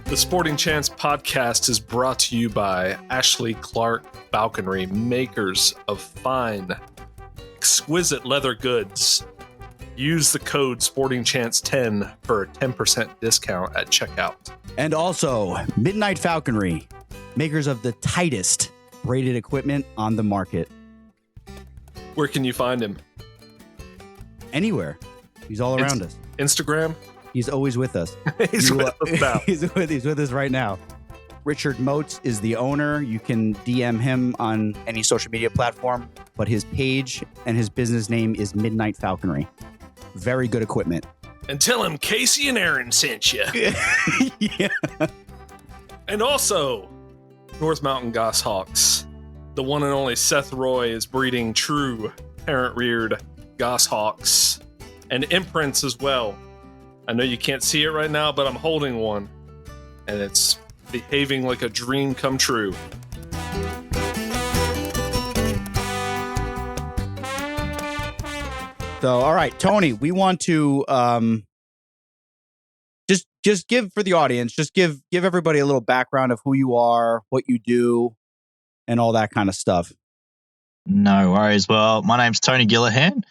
The Sporting Chance podcast is brought to you by Ashley Clark Falconry, makers of fine, exquisite leather goods. Use the code SportingChance10 for a 10% discount at checkout. And also, Midnight Falconry, makers of the tightest braided equipment on the market. Where can you find him? Anywhere. He's all around us. Instagram? He's always with us. He's with us now. He's with us right now. Richard Moats is the owner. You can DM him on any social media platform, but his page and his business name is Midnight Falconry. Very good equipment. And tell him Casey and Aaron sent you. Yeah. And also, North Mountain Goshawks. The one and only Seth Roy is breeding true parent-reared goshawks and imprints as well. I know you can't see it right now, but I'm holding one, and it's behaving like a dream come true. So, all right, Tony, we want to just give for the audience, just give everybody a little background of who you are, what you do, and all that kind of stuff. No worries. Well, my name's Tony Gillahan,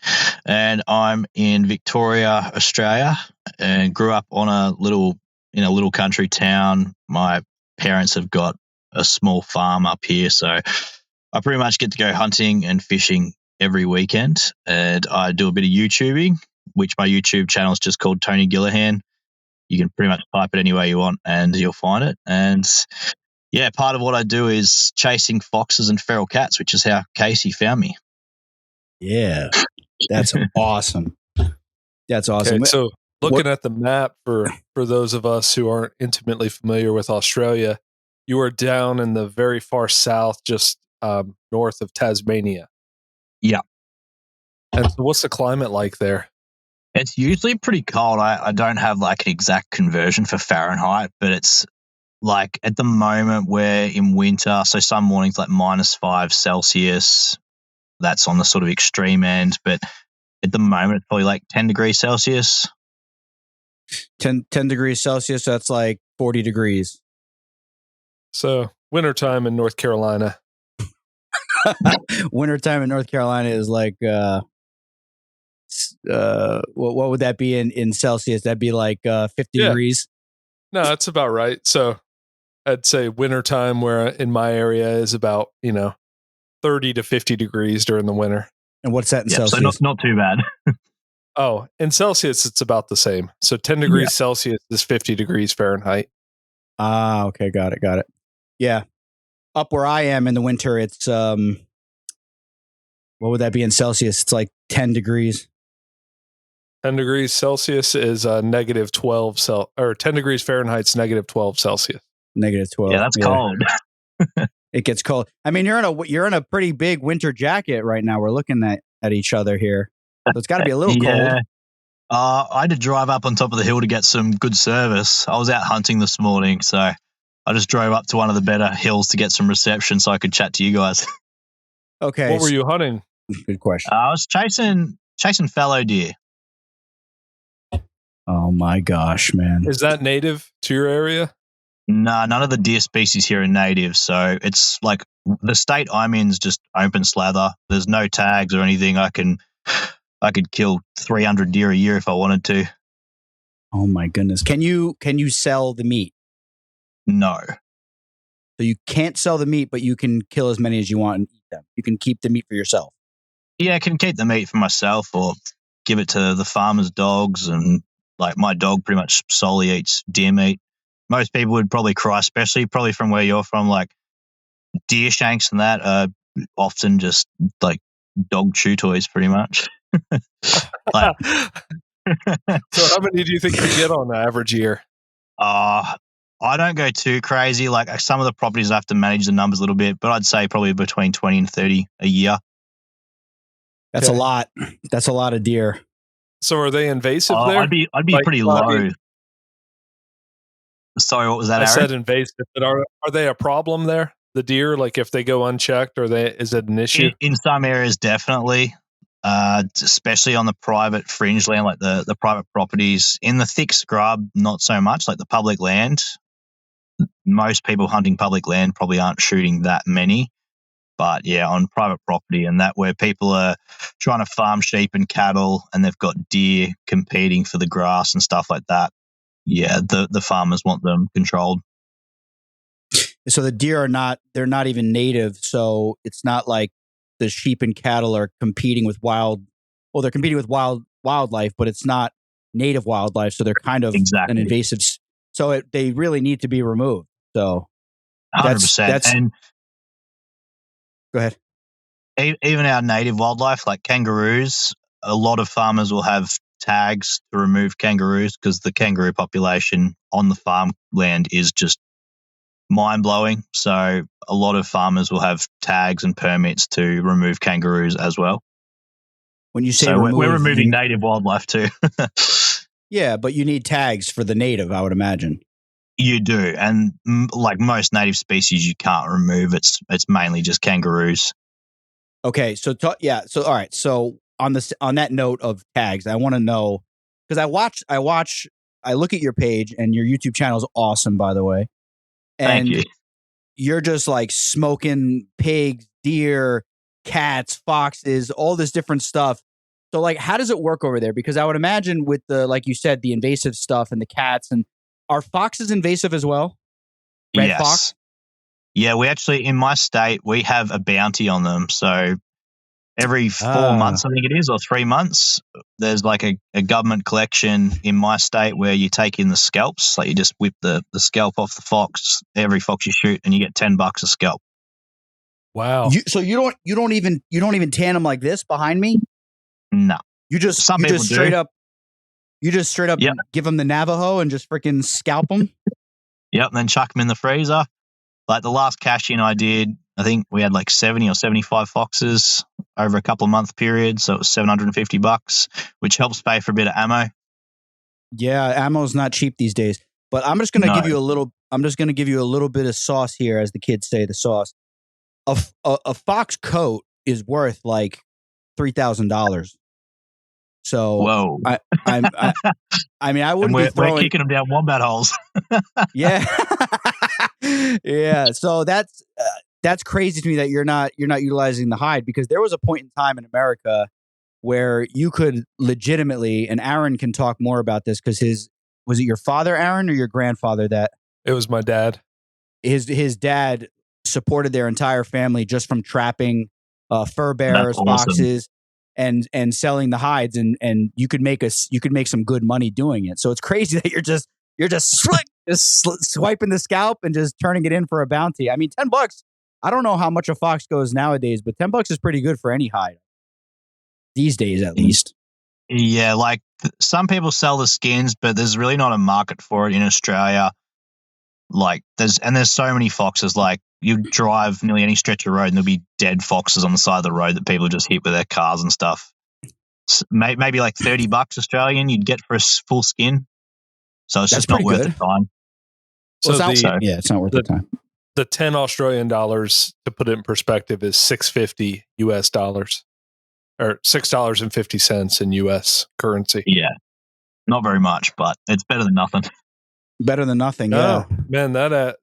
and I'm in Victoria, Australia, and grew up in a little country town. My parents have got a small farm up here, so I pretty much get to go hunting and fishing every weekend. And I do a bit of YouTubing, which my YouTube channel is just called Tony Gillahan. You can pretty much type it any way you want, and you'll find it. And yeah, part of what I do is chasing foxes and feral cats, which is how Casey found me. Yeah, that's awesome. That's awesome. Okay, so looking at the map for those of us who aren't intimately familiar with Australia, you are down in the very far south, just north of Tasmania. Yeah. And so what's the climate like there? It's usually pretty cold. I don't have like an exact conversion for Fahrenheit, but it's like at the moment we're in winter, so some mornings like -5 Celsius. That's on the sort of extreme end, but at the moment it's probably like 10 degrees Celsius. 10 degrees Celsius, that's like 40 degrees. So wintertime in North Carolina. Wintertime in North Carolina is like what would that be in Celsius? That'd be like 50 degrees. No, that's about right. So I'd say wintertime, where in my area is about 30 to 50 degrees during the winter. And what's that in Celsius? So not too bad. Oh, in Celsius it's about the same. So 10 degrees Celsius is 50 degrees Fahrenheit. Ah, okay, got it. Yeah. Up where I am in the winter, it's what would that be in Celsius? It's like 10 degrees. 10 degrees Celsius is negative 12 or 10 degrees Fahrenheit's negative 12 Celsius. Negative 12. Yeah, that's cold. It gets cold. I mean, you're in a pretty big winter jacket right now. We're looking at each other here. So it's got to be a little cold. I had to drive up on top of the hill to get some good service. I was out hunting this morning, so I just drove up to one of the better hills to get some reception so I could chat to you guys. Okay. What were you hunting? Good question. I was chasing fallow deer. Oh my gosh, man. Is that native to your area? No, none of the deer species here are native. So it's like the state I'm in is just open slather. There's no tags or anything. I could kill 300 deer a year if I wanted to. Oh my goodness. Can you sell the meat? No. So you can't sell the meat, but you can kill as many as you want and eat them. You can keep the meat for yourself. Yeah, I can keep the meat for myself or give it to the farmer's dogs. And like my dog pretty much solely eats deer meat. Most people would probably cry, especially probably from where you're from, like deer shanks and that are often just like dog chew toys pretty much. Like, so how many do you think you get on the average year? I don't go too crazy. Like some of the properties I have to manage the numbers a little bit, but I'd say probably between 20 and 30 a year. That's a lot. That's a lot of deer. So are they invasive there? I'd be like, pretty low. Sorry, what was that, I Aaron? said invasive, but are they a problem there? The deer, like if they go unchecked, is it an issue? In some areas, definitely. Especially on the private fringe land, like the private properties. In the thick scrub, not so much, like the public land. most people hunting public land probably aren't shooting that many. But yeah, on private property and that where people are trying to farm sheep and cattle and they've got deer competing for the grass and stuff like that, yeah, the farmers want them controlled. So the deer they're not even native. So it's not like the sheep and cattle are competing with they're competing with wildlife, but it's not native wildlife. So they're kind of Exactly. an invasive. So they really need to be removed. So 100%. And go ahead. Even our native wildlife, like kangaroos, a lot of farmers will have tags to remove kangaroos because the kangaroo population on the farmland is just mind-blowing. So a lot of farmers will have tags and permits to remove kangaroos as well. When you say so we're removing native wildlife too. Yeah, but you need tags for the native, I would imagine. You do, and like most native species, you can't remove. It's mainly just kangaroos. Okay, so all right. So on that note of tags, I want to know because I look at your page and your YouTube channel is awesome, by the way. And Thank you. You're just like smoking pigs, deer, cats, foxes, all this different stuff. So like, how does it work over there? Because I would imagine with like you said, the invasive stuff and the cats and are foxes invasive as well? Red yes. fox? Yeah, we actually, in my state, we have a bounty on them. So every 4 months, I think it is, or 3 months, there's like a government collection in my state where you take in the scalps. Like you just whip the scalp off the fox, every fox you shoot, and you get $10 a scalp. Wow. So you don't even tan them like this behind me? No. You just straight up Yep. give them the Navajo and just freaking scalp them? Yep, and then chuck them in the freezer. Like the last cash-in I did, I think we had like 70 or 75 foxes over a couple of month period, so it was $750, which helps pay for a bit of ammo. Yeah, ammo's not cheap these days. But I'm just going to give you a little bit of sauce here, as the kids say, the sauce. A fox coat is worth like $3,000. So whoa! I mean, I wouldn't we're, be throwing. We're kicking them down wombat holes. Yeah, yeah. So that's crazy to me that you're not utilizing the hide, because there was a point in time in America where you could legitimately, and Aaron can talk more about this because was it your father, Aaron, or your grandfather that It was my dad. His dad supported their entire family just from trapping fur bears, awesome. foxes, and selling the hides, and you could make some good money doing it. So it's crazy that you're just swiping the scalp and just turning it in for a bounty. I mean, $10. I don't know how much a fox goes nowadays, but $10 is pretty good for any hide these days, at least. Yeah, like some people sell the skins, but there's really not a market for it in Australia. Like there's so many foxes. Like you drive nearly any stretch of road and there'll be dead foxes on the side of the road that people just hit with their cars and stuff. Maybe like $30 Australian you'd get for a full skin. So it's just not worth the time. So it's not worth the time. The 10 Australian dollars, to put it in perspective, is $6.50 US dollars, or $6.50 in US currency. Yeah, not very much, but it's better than nothing. Better than nothing. Yeah, man,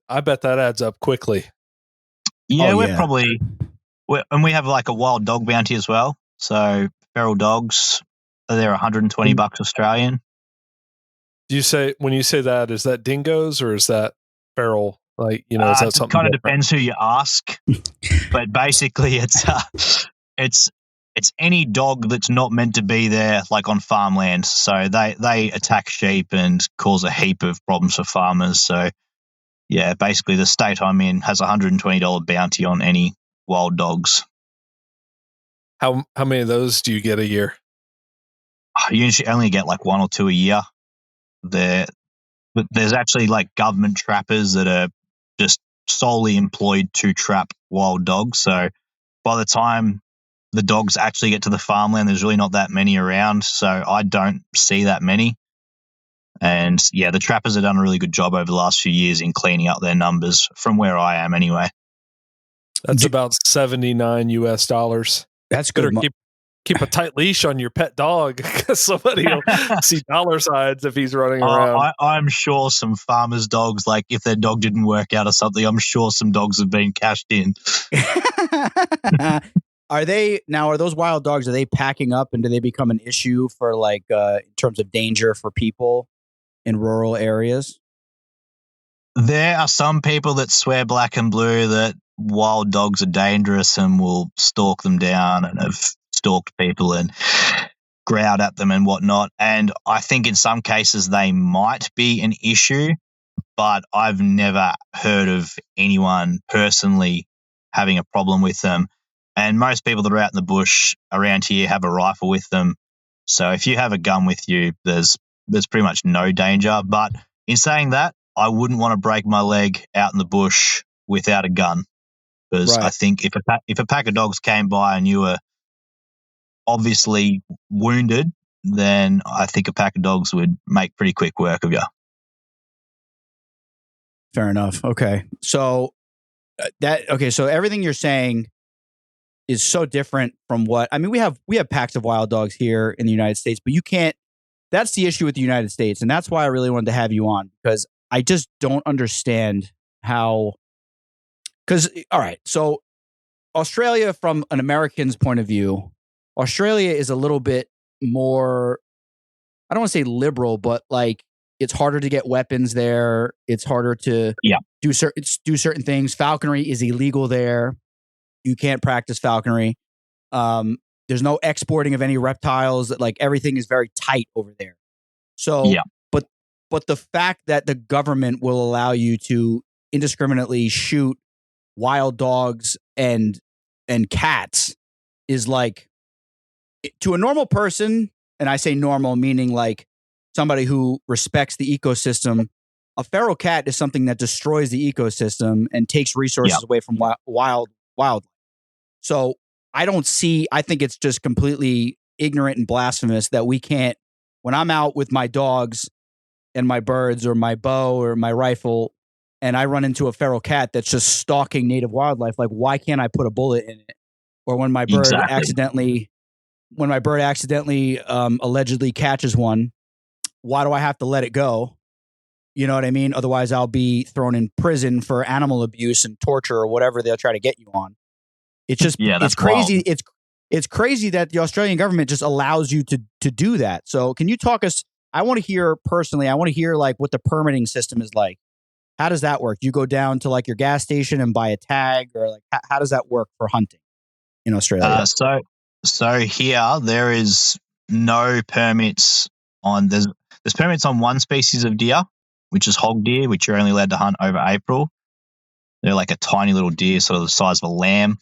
I bet that adds up quickly. Yeah, and we have like a wild dog bounty as well. So feral dogs, they're $120 Australian. When you say that, is that dingoes or is that feral? Like, is that something? It kind of depends who you ask, but basically it's any dog that's not meant to be there, like on farmland. So they attack sheep and cause a heap of problems for farmers. So yeah, basically the state I'm in has $120 bounty on any wild dogs. How many of those do you get a year? You usually only get like 1 or 2 a year. But there's actually like government trappers that are just solely employed to trap wild dogs. So by the time the dogs actually get to the farmland, there's really not that many around. So I don't see that many. And yeah, the trappers have done a really good job over the last few years in cleaning up their numbers from where I am anyway. That's about $79 US dollars. That's good. keep a tight leash on your pet dog because somebody will see dollar signs if he's running around. I'm sure some farmers' dogs, like if their dog didn't work out or something, I'm sure some dogs have been cashed in. Are those wild dogs, are they packing up, and do they become an issue for like in terms of danger for people in rural areas? There are some people that swear black and blue that wild dogs are dangerous and will stalk them down and have stalked people and growled at them and whatnot. And I think in some cases they might be an issue, but I've never heard of anyone personally having a problem with them. And most people that are out in the bush around here have a rifle with them. So if you have a gun with you, there's pretty much no danger. But in saying that, I wouldn't want to break my leg out in the bush without a gun, because Right. I think if a pack of dogs came by and you were obviously wounded, then I think a pack of dogs would make pretty quick work of you. Fair enough. Okay. So so everything you're saying is so different from what I mean. We have packs of wild dogs here in the United States, but you can't. That's the issue with the United States, and that's why I really wanted to have you on, because I just don't understand how. Because all right, so Australia, from an American's point of view, Australia is a little bit more. I don't want to say liberal, but like it's harder to get weapons there. It's harder to do certain things. Falconry is illegal there. You can't practice falconry. There's no exporting of any reptiles. Like everything is very tight over there. So, but the fact that the government will allow you to indiscriminately shoot wild dogs and cats is like, to a normal person, and I say normal meaning like somebody who respects the ecosystem, a feral cat is something that destroys the ecosystem and takes resources away from wild. So I think it's just completely ignorant and blasphemous that we can't, when I'm out with my dogs and my birds or my bow or my rifle, and I run into a feral cat that's just stalking native wildlife, like why can't I put a bullet in it? Or when my bird accidentally allegedly catches one, why do I have to let it go? You know what I mean? Otherwise I'll be thrown in prison for animal abuse and torture or whatever they'll try to get you on. It's just, it's crazy. Wild. It's crazy that the Australian government just allows you to do that. So can you talk us, I want to hear like what the permitting system is like. How does that work? You go down to like your gas station and buy a tag, or like, how does that work for hunting in Australia? So here there is no permits on, there's permits on one species of deer, which is hog deer, which you're only allowed to hunt over April. They're like a tiny little deer, sort of the size of a lamb.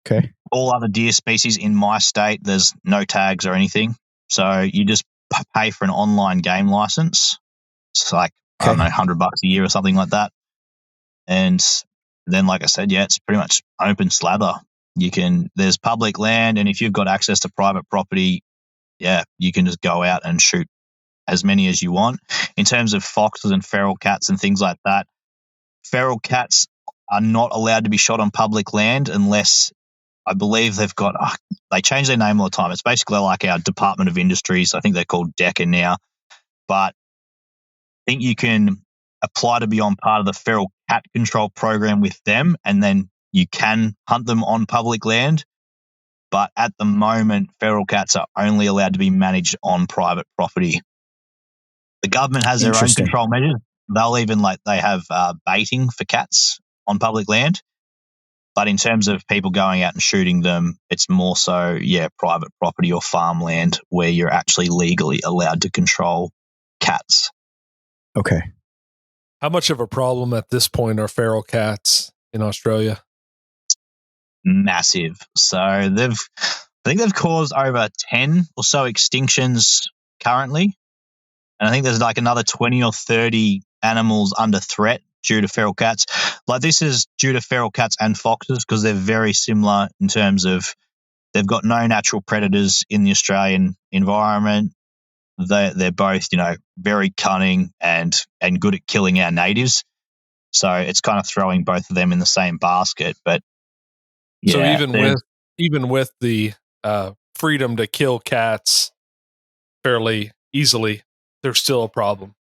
Okay. All other deer species in my state, there's no tags or anything. So you just pay for an online game license. It's like, I don't know, $100 a year or something like that. And then, like I said, it's pretty much open slather. There's public land, and if you've got access to private property, you can just go out and shoot as many as you want. In terms of foxes and feral cats and things like that, feral cats are not allowed to be shot on public land unless, I believe they change their name all the time. It's basically like our Department of Industries. I think they're called DECA now. But I think you can apply to be on part of the feral cat control program with them, and then you can hunt them on public land. But at the moment, feral cats are only allowed to be managed on private property. The government has their own control measures. They'll even they have baiting for cats on public land. But in terms of people going out and shooting them, it's more so, private property or farmland where you're actually legally allowed to control cats. Okay. How much of a problem at this point are feral cats in Australia? Massive. So I think they've caused over 10 or so extinctions currently. And I think there's like another 20 or 30 animals under threat due to feral cats. Like this is due to feral cats and foxes because they're very similar in terms of they've got no natural predators in the Australian environment. They're both, very cunning and good at killing our natives. So it's kind of throwing both of them in the same basket. But so even with the freedom to kill cats fairly easily, there's still a problem.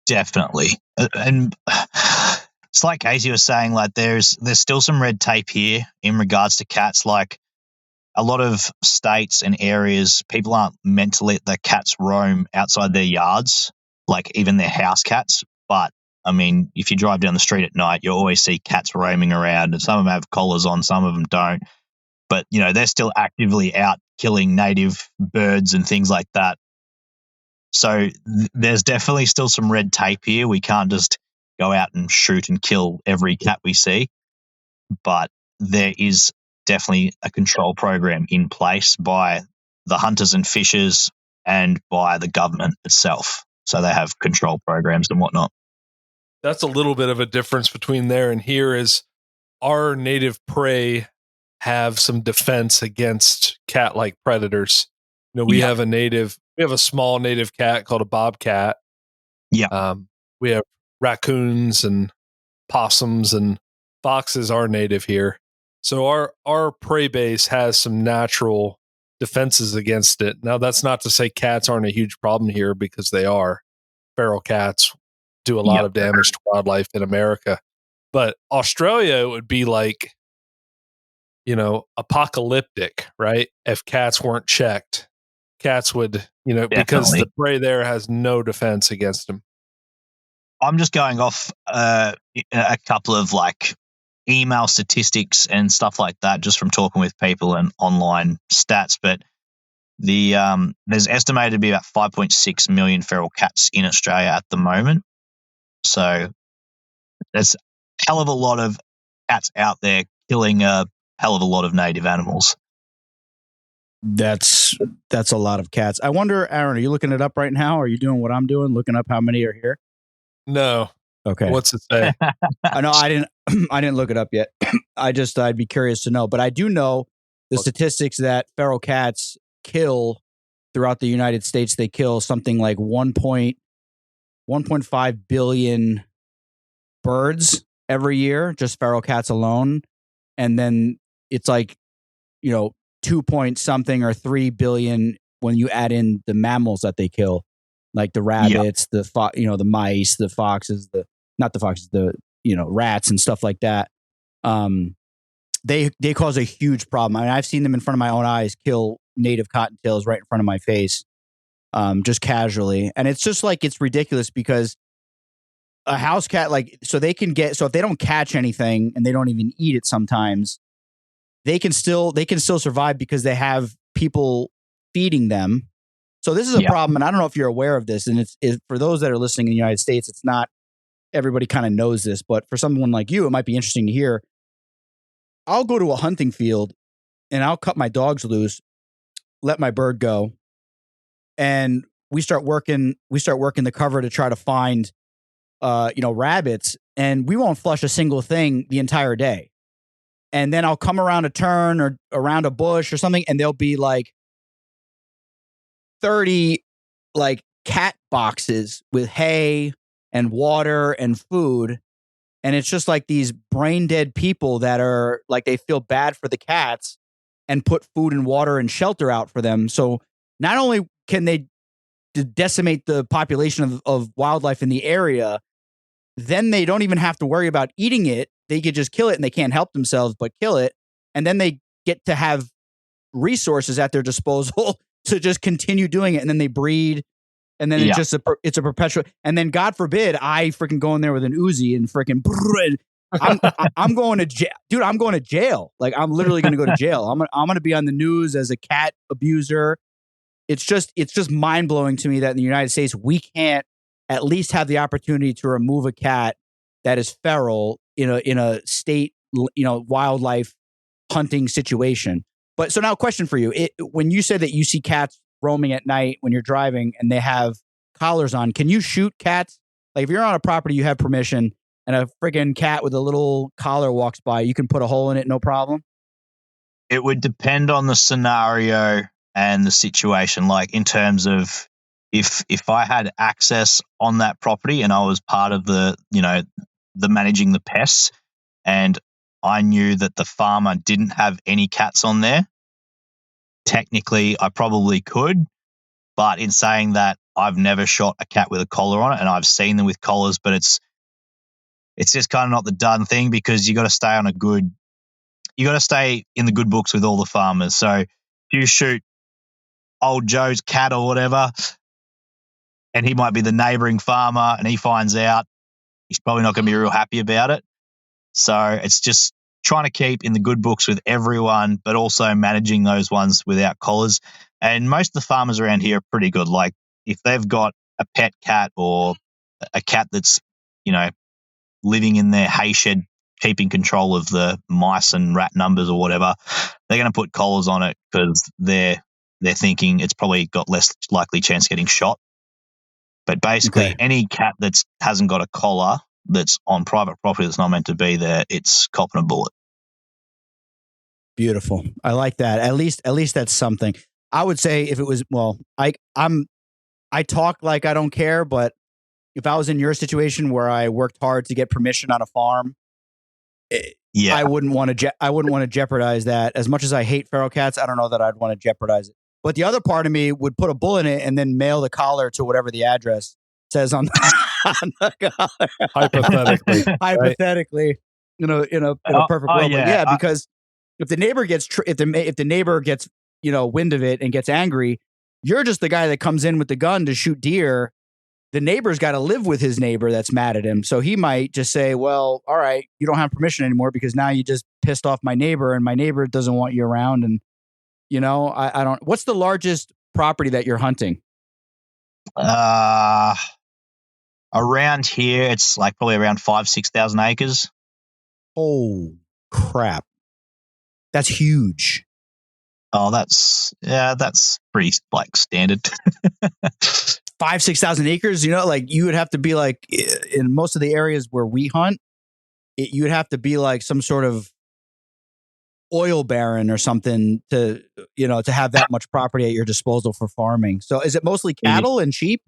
Definitely. And it's like Casey was saying, like there's still some red tape here in regards to cats. Like a lot of states and areas, people aren't meant to let the cats roam outside their yards, like even their house cats. But I mean, if you drive down the street at night, you always see cats roaming around, and some of them have collars on, some of them don't. But, you know, they're still actively out killing native birds and things like that. So there's definitely still some red tape here. We can't just go out and shoot and kill every cat we see. But there is definitely a control program in place by the hunters and fishers and by the government itself. So they have control programs and whatnot. That's a little bit of a difference between there and here. Is our native prey have some defense against cat-like predators. You know, we have a small native cat called a bobcat. Yeah. We have raccoons and possums, and foxes are native here. So our prey base has some natural defenses against it. Now, that's not to say cats aren't a huge problem here, because they are. Feral cats do a lot of damage to wildlife in America. But Australia would be like, you know, apocalyptic, right? If cats weren't checked, cats would, you know, because the prey there has no defense against them. I'm just going off a couple of like email statistics and stuff like that, just from talking with people and online stats. But there's estimated to be about 5.6 million feral cats in Australia at the moment. So there's a hell of a lot of cats out there killing a hell of a lot of native animals. That's a lot of cats. I wonder, Aaron, are you looking it up right now? Are you doing what I'm doing, looking up how many are here? No. Okay. What's it say? I know I didn't look it up yet. I'd be curious to know, but I do know the statistics that feral cats kill throughout the United States. They kill something like 1.5 billion birds every year, just feral cats alone. And then it's like, you know, 2 point something or 3 billion when you add in the mammals that they kill, like the rabbits, the mice, the foxes, the rats and stuff like that. They cause a huge problem. I mean, I've seen them in front of my own eyes kill native cottontails right in front of my face, just casually. And it's just like, it's ridiculous because a house cat, so if they don't catch anything and they don't even eat it sometimes, they can still survive because they have people feeding them. So this is a problem. And I don't know if you're aware of this. And it's for those that are listening in the United States, it's not everybody kind of knows this, but for someone like you, it might be interesting to hear. I'll go to a hunting field and I'll cut my dogs loose, let my bird go, and we start working the cover to try to find rabbits, and we won't flush a single thing the entire day. And then I'll come around a turn or around a bush or something, and there'll be like 30 like cat boxes with hay and water and food. And it's just like these brain dead people that are like, they feel bad for the cats and put food and water and shelter out for them. So not only can they decimate the population of wildlife in the area, then they don't even have to worry about eating it. They could just kill it, and they can't help themselves but kill it. And then they get to have resources at their disposal to just continue doing it. And then they breed. And then it's a perpetual. And then God forbid I freaking go in there with an Uzi and freaking. I'm going to jail, dude. I'm going to jail. Like, I'm literally going to go to jail. I'm going to be on the news as a cat abuser. It's just mind blowing to me that in the United States we can't at least have the opportunity to remove a cat that is feral in a state, wildlife hunting situation. But so now, a question for you: when you said that you see cats roaming at night when you're driving and they have collars on, can you shoot cats? Like, if you're on a property, you have permission, and a friggin' cat with a little collar walks by, you can put a hole in it, no problem? It would depend on the scenario and the situation. Like, in terms of if I had access on that property and I was part of the managing the pests, and I knew that the farmer didn't have any cats on there, technically I probably could, but in saying that, I've never shot a cat with a collar on it, and I've seen them with collars, but it's just kind of not the done thing because you got to stay in the good books with all the farmers. So if you shoot old Joe's cat or whatever, and he might be the neighboring farmer, and he finds out, he's probably not going to be real happy about it. So it's just trying to keep in the good books with everyone, but also managing those ones without collars. And most of the farmers around here are pretty good. Like if they've got a pet cat or a cat that's, living in their hay shed, keeping control of the mice and rat numbers or whatever, they're going to put collars on it because they're thinking it's probably got less likely chance of getting shot. But basically, any cat that hasn't got a collar that's on private property that's not meant to be there, it's copping a bullet. Beautiful. I like that. At least that's something. I would say if it was, I talk like I don't care, but if I was in your situation where I worked hard to get permission on a farm, I wouldn't want to jeopardize that. As much as I hate feral cats, I don't know that I'd want to jeopardize it. But the other part of me would put a bullet in it and then mail the collar to whatever the address says on the collar. Hypothetically, in a perfect world. Yeah, because if the neighbor gets if the neighbor gets wind of it and gets angry, you're just the guy that comes in with the gun to shoot deer. The neighbor's got to live with his neighbor that's mad at him. So he might just say, well, all right, you don't have permission anymore because now you just pissed off my neighbor and my neighbor doesn't want you around. And, I don't, what's the largest property that you're hunting? Around here, it's like probably around 5,000-6,000 acres. Oh, crap. That's huge. Oh, that's pretty standard. 5,000-6,000 acres, you would have to be like in most of the areas where we hunt, you would have to be like some sort of oil baron or something to have that much property at your disposal for farming. So is it mostly cattle and sheep?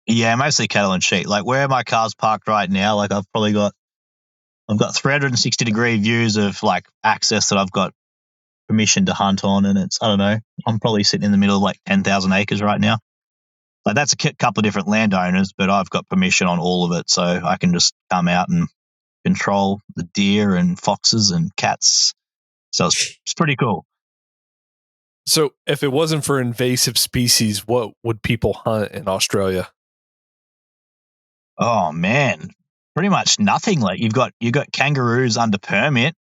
Yeah, mostly cattle and sheep. Like where my car's parked right now, like I've got 360-degree views of like access that I've got permission to hunt on, and it's, I don't know, I'm probably sitting in the middle of like 10,000 acres right now. Like that's a couple of different landowners, but I've got permission on all of it, so I can just come out and control the deer and foxes and cats. So it's pretty cool. So if it wasn't for invasive species, what would people hunt in Australia? Oh man, pretty much nothing. Like you got kangaroos under permit,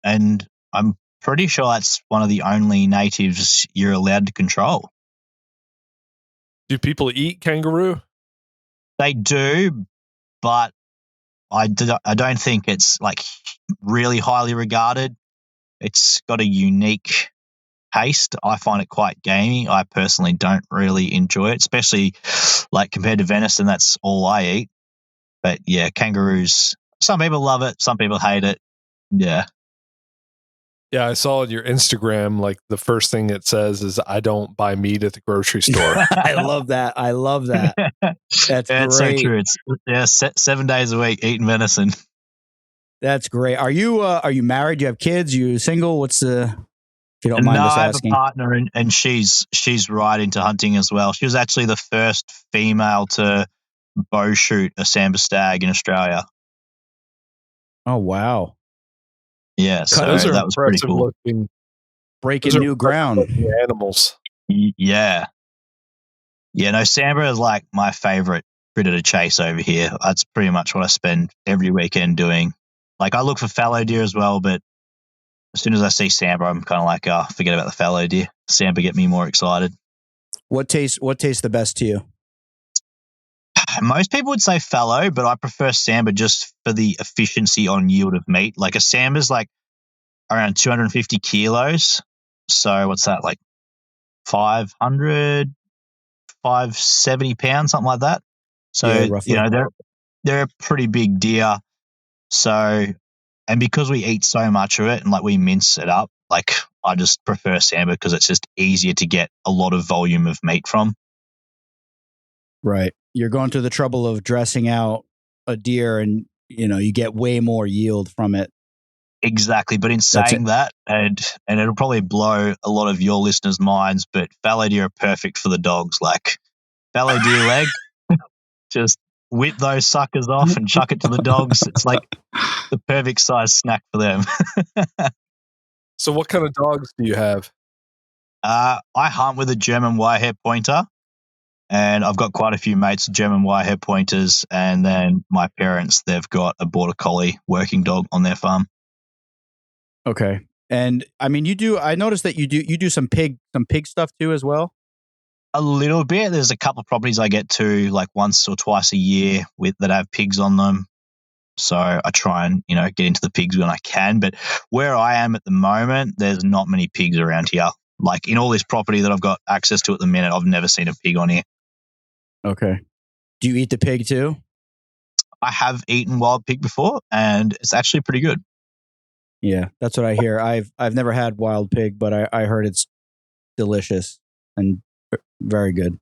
and I'm pretty sure that's one of the only natives you're allowed to control. Do people eat kangaroo? They do, but I don't think it's like really highly regarded. It's got a unique taste. I find it quite gamey. I personally don't really enjoy it, especially like compared to venison. That's all I eat. But yeah, kangaroos, some people love it, some people hate it. Yeah. Yeah, I saw on your Instagram, like the first thing it says is, I don't buy meat at the grocery store. I love that. That's great. It's so true. It's 7 days a week eating venison. That's great. Are you married? You have kids? You single? If you don't mind us asking? I have a partner, and she's right into hunting as well. She was actually the first female to bow shoot a sambar stag in Australia. Oh wow! Yeah, so that was pretty cool. Breaking new ground. Animals. Yeah. Yeah, no, sambar is like my favorite critter to chase over here. That's pretty much what I spend every weekend doing. Like I look for fallow deer as well, but as soon as I see sambar, I'm kind of like, oh, forget about the fallow deer. Sambar get me more excited. What tastes the best to you? Most people would say fallow, but I prefer sambar just for the efficiency on yield of meat. Like a sambar's like around 250 kilos. So what's that, like 500, 570 pounds, something like that. So, yeah, they're a pretty big deer. So, and because we eat so much of it and like we mince it up, like I just prefer sambar because it's just easier to get a lot of volume of meat from. Right. You're going to the trouble of dressing out a deer and, you get way more yield from it. Exactly. But in saying that, and it'll probably blow a lot of your listeners' minds, but fallow deer are perfect for the dogs. Like fallow deer leg, just whip those suckers off and chuck it to the dogs. It's like the perfect size snack for them. So what kind of dogs do you have? I hunt with a German Wirehair pointer, and I've got quite a few mates with German Wirehair pointers, and then my parents, they've got a Border Collie working dog on their farm. Okay. And I mean, I noticed that you do some pig stuff too as well. A little bit. There's a couple of properties I get to like once or twice a year that have pigs on them. So I try and, get into the pigs when I can. But where I am at the moment, there's not many pigs around here. Like in all this property that I've got access to at the minute, I've never seen a pig on here. Okay. Do you eat the pig too? I have eaten wild pig before, and it's actually pretty good. Yeah, that's what I hear. I've never had wild pig, but I heard it's delicious and very good.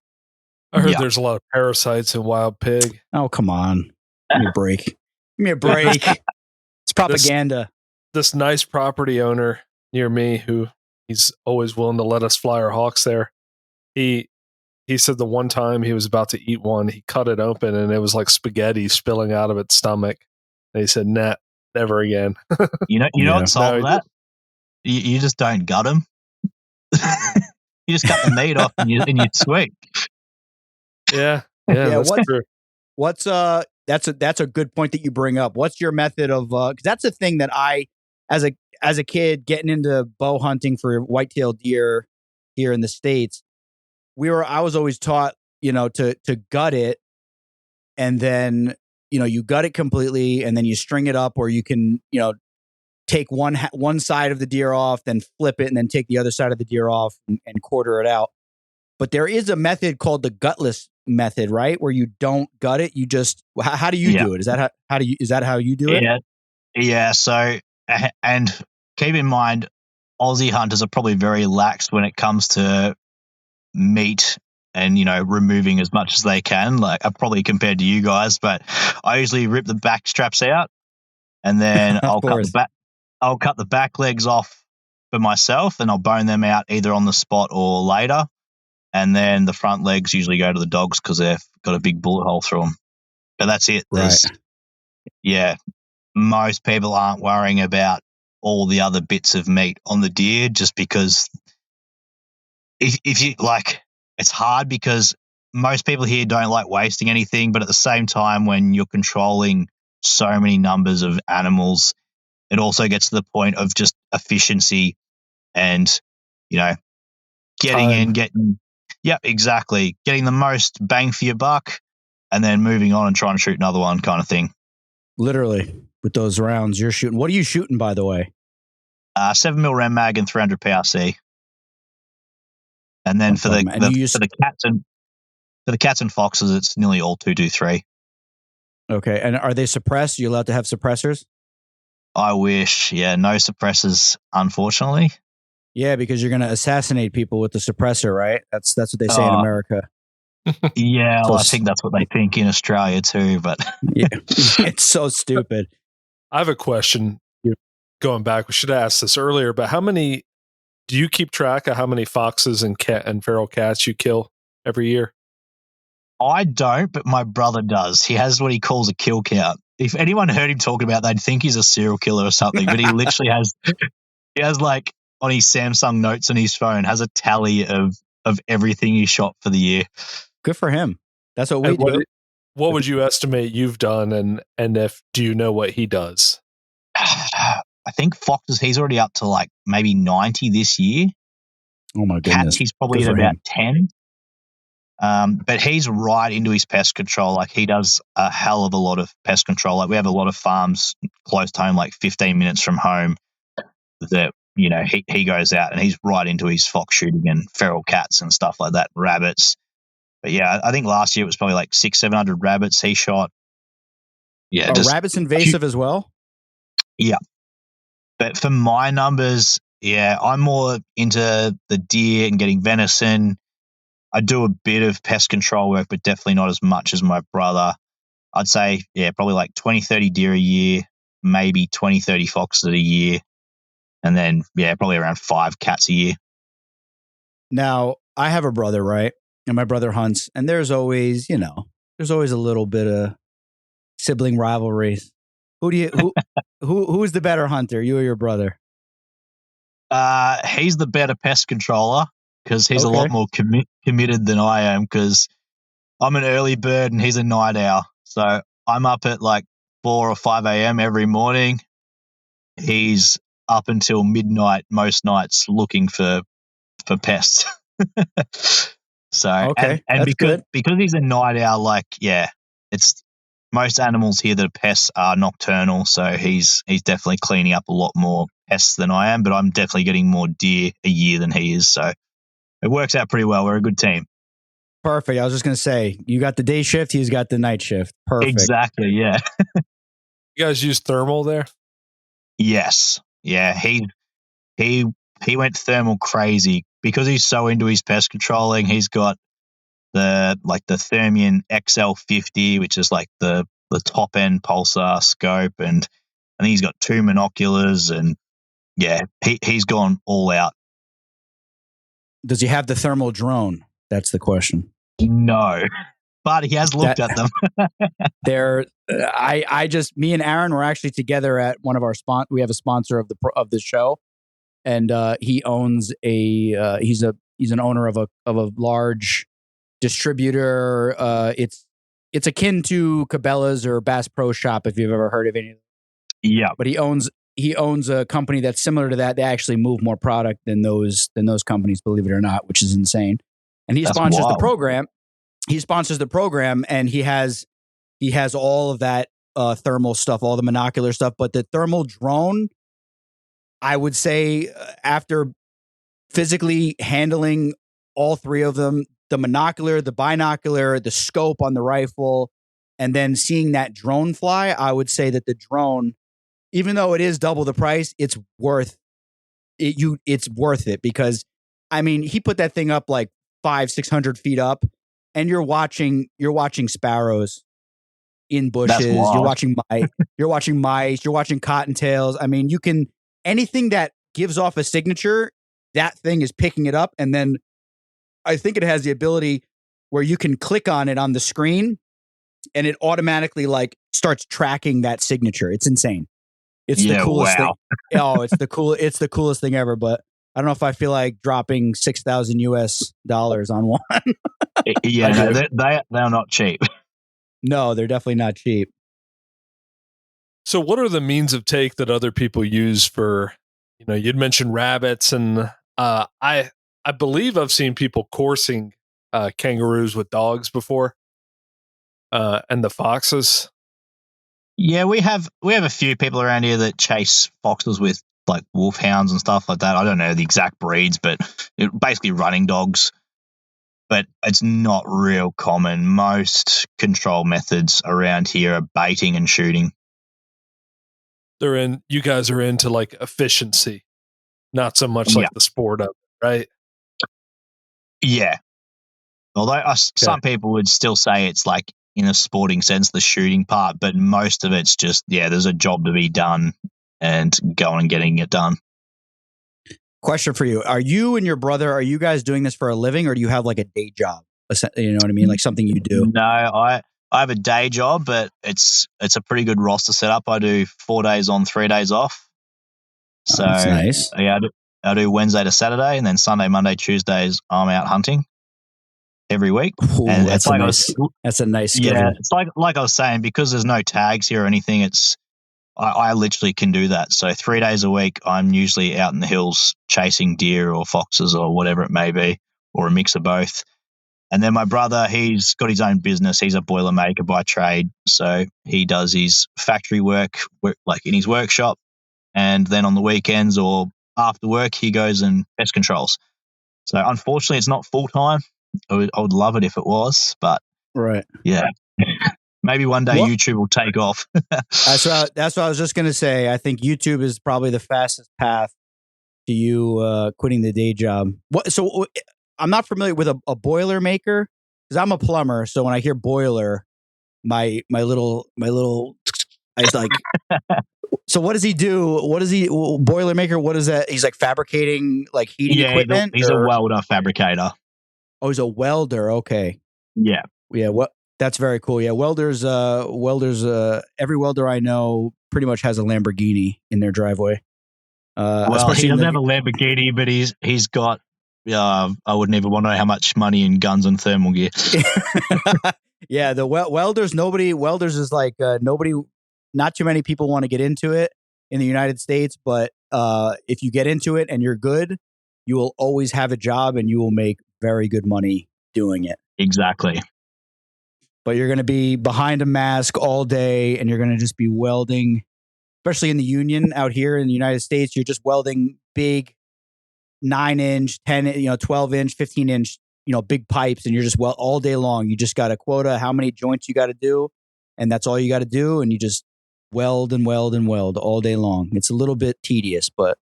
I heard there's a lot of parasites in wild pig. Oh, come on. Give me a break. Give me a break. It's propaganda. This nice property owner near me he's always willing to let us fly our hawks there. He said the one time he was about to eat one, he cut it open and it was like spaghetti spilling out of its stomach. And he said, nah, never again. You know what solved that? You just don't gut them. You just cut the meat off and you're sweet. Yeah, that's true. What's that's a good point that you bring up. What's your method of because that's a thing that I as a kid getting into bow hunting for white-tailed deer here in the States, I was always taught, to gut it, and then you gut it completely and then you string it up, or you can take one side of the deer off, then flip it, and then take the other side of the deer off and quarter it out. But there is a method called the gutless method, right? Where you don't gut it. You just, how do you do it? Is that how you do it? Yeah. So, and keep in mind, Aussie hunters are probably very lax when it comes to meat and, removing as much as they can, like probably compared to you guys. But I usually rip the back straps out, and then I'll cut the back legs off for myself, and I'll bone them out either on the spot or later. And then the front legs usually go to the dogs because they've got a big bullet hole through them. But that's it. Right. Most people aren't worrying about all the other bits of meat on the deer, just because if you like, it's hard because most people here don't like wasting anything. But at the same time, when you're controlling so many numbers of animals, it also gets to the point of just efficiency and, getting the most bang for your buck, and then moving on and trying to shoot another one kind of thing. Literally, with those rounds you're shooting. What are you shooting, by the way? 7mm Rem mag and 300 PRC. And then for the cats and foxes, it's nearly all 223. Okay, and are they suppressed? Are you allowed to have suppressors? I wish. Yeah, no suppressors, unfortunately. Yeah, because you're going to assassinate people with the suppressor, right? That's what they say in America. Yeah, I think that's what they think in Australia too. But yeah, it's so stupid. I have a question. Going back, we should have asked this earlier, but do you keep track of how many foxes and feral cats you kill every year? I don't, but my brother does. He has what he calls a kill count. If anyone heard him talk about that, they'd think he's a serial killer or something. But he literally has like on his Samsung notes on his phone, has a tally of everything he shot for the year. Good for him. That's what we do. What would you estimate you've done, and do you know what he does? I think foxes, he's already up to like maybe 90 this year. Oh my goodness. Cats, he's probably at about 10. But he's right into his pest control. Like he does a hell of a lot of pest control. Like we have a lot of farms close to home, like 15 minutes from home, that, he goes out and he's right into his fox shooting and feral cats and stuff like that, rabbits. But yeah, I think last year it was probably like 600-700 rabbits he shot. Yeah. Are rabbits invasive as well? Yeah. But for my numbers, yeah, I'm more into the deer and getting venison. I do a bit of pest control work, but definitely not as much as my brother. I'd say, yeah, probably like 20, 30 deer a year, maybe 20, 30 foxes a year. And then, probably around 5 cats a year. Now, I have a brother, right? And my brother hunts, and there's always a little bit of sibling rivalries. Who's the better hunter, you or your brother? He's the better pest controller because he's a lot more committed than I am, because I'm an early bird and he's a night owl. So I'm up at like 4 or 5 a.m. every morning. He's up until midnight most nights looking for pests. So Okay, and that's good. because he's a night owl, it's most animals here that are pests are nocturnal. So he's definitely cleaning up a lot more pests than I am, but I'm definitely getting more deer a year than he is. So it works out pretty well. We're a good team. Perfect. I was just going to say, you got the day shift, he's got the night shift. Perfect. Exactly. Yeah. You guys use thermal there? Yes. Yeah. He went thermal crazy because he's so into his pest controlling. He's got the Thermion XL50, which is like the top end pulsar scope, and I think he's got 2 monoculars, and he's gone all out. Does he have the thermal drone? That's the question. No, but he has looked at them. Me and Aaron were actually together at one of our we have a sponsor of the show, and he owns he's an owner of a large distributor. It's akin to Cabela's or Bass Pro Shop, if you've ever heard of any of them. Yeah, but he owns a company that's similar to that. They actually move more product than those companies, believe it or not, which is insane. And he sponsors the program. He sponsors the program, and he has all of that thermal stuff, all the monocular stuff. But the thermal drone, I would say, after physically handling all 3 of them, the monocular, the binocular, the scope on the rifle, and then seeing that drone fly, I would say that the drone, even though it is double the price, it's worth it. It's worth it because, I mean, he put that thing up like 500-600 feet up, and you're watching sparrows in bushes. You're watching mice. You're watching cottontails. I mean, anything that gives off a signature, that thing is picking it up, and then I think it has the ability where you can click on it on the screen, and it automatically starts tracking that signature. It's insane. It's the coolest thing. Oh, it's the coolest thing ever. But I don't know if I feel like dropping $6,000 on one. Yeah, they're not cheap. No, they're definitely not cheap. So what are the means of take that other people use for, you'd mentioned rabbits, and I believe I've seen people coursing kangaroos with dogs before, and the foxes. Yeah, we have a few people around here that chase foxes with like wolfhounds and stuff like that. I don't know the exact breeds, but basically running dogs. But it's not real common. Most control methods around here are baiting and shooting. You guys are into like efficiency, not so much like the sport of it, right? Yeah. Although some people would still say it's like, in a sporting sense, the shooting part, but most of it's just, there's a job to be done and going and getting it done. Question for you. Are you and your brother, are you guys doing this for a living, or do you have like a day job? You know what I mean? Like something you do? No, I have a day job, but it's a pretty good roster setup. I do 4 days on, 3 days off. So that's nice. I do Wednesday to Saturday, and then Sunday, Monday, Tuesdays, I'm out hunting every week. Ooh, and that's a nice schedule. Yeah, it's like I was saying, because there's no tags here or anything, I literally can do that. So 3 days a week, I'm usually out in the hills chasing deer or foxes or whatever it may be, or a mix of both. And then my brother, he's got his own business. He's a boilermaker by trade. So he does his factory work like in his workshop. And then on the weekends or after work, he goes and pest controls. So unfortunately, it's not full-time. I would love it if it was, but right. Yeah. Maybe one day YouTube will take off. That's what I was just going to say. I think YouTube is probably the fastest path to you quitting the day job. So I'm not familiar with a boiler maker because I'm a plumber. So when I hear boiler, my little I was like, so what does he do? What is he, Boilermaker? What is that? He's like fabricating like heating equipment? He's a welder fabricator. Oh, he's a welder. Okay. Yeah. Yeah. What? That's very cool. Yeah. Welders, every welder I know pretty much has a Lamborghini in their driveway. Well, he doesn't have a Lamborghini, but he's got, I wouldn't even want to know how much money in guns and thermal gear. Yeah. The welders is like, nobody, not too many people want to get into it in the United States, but if you get into it and you're good, you will always have a job and you will make very good money doing it. Exactly. But you're going to be behind a mask all day and you're going to just be welding, especially in the union out here in the United States. You're just welding big 9-inch, 10, 12-inch, 15-inch, big pipes, and you're just all day long. You just got a quota, how many joints you got to do, and that's all you got to do. And you just weld and weld and weld all day long. It's a little bit tedious, but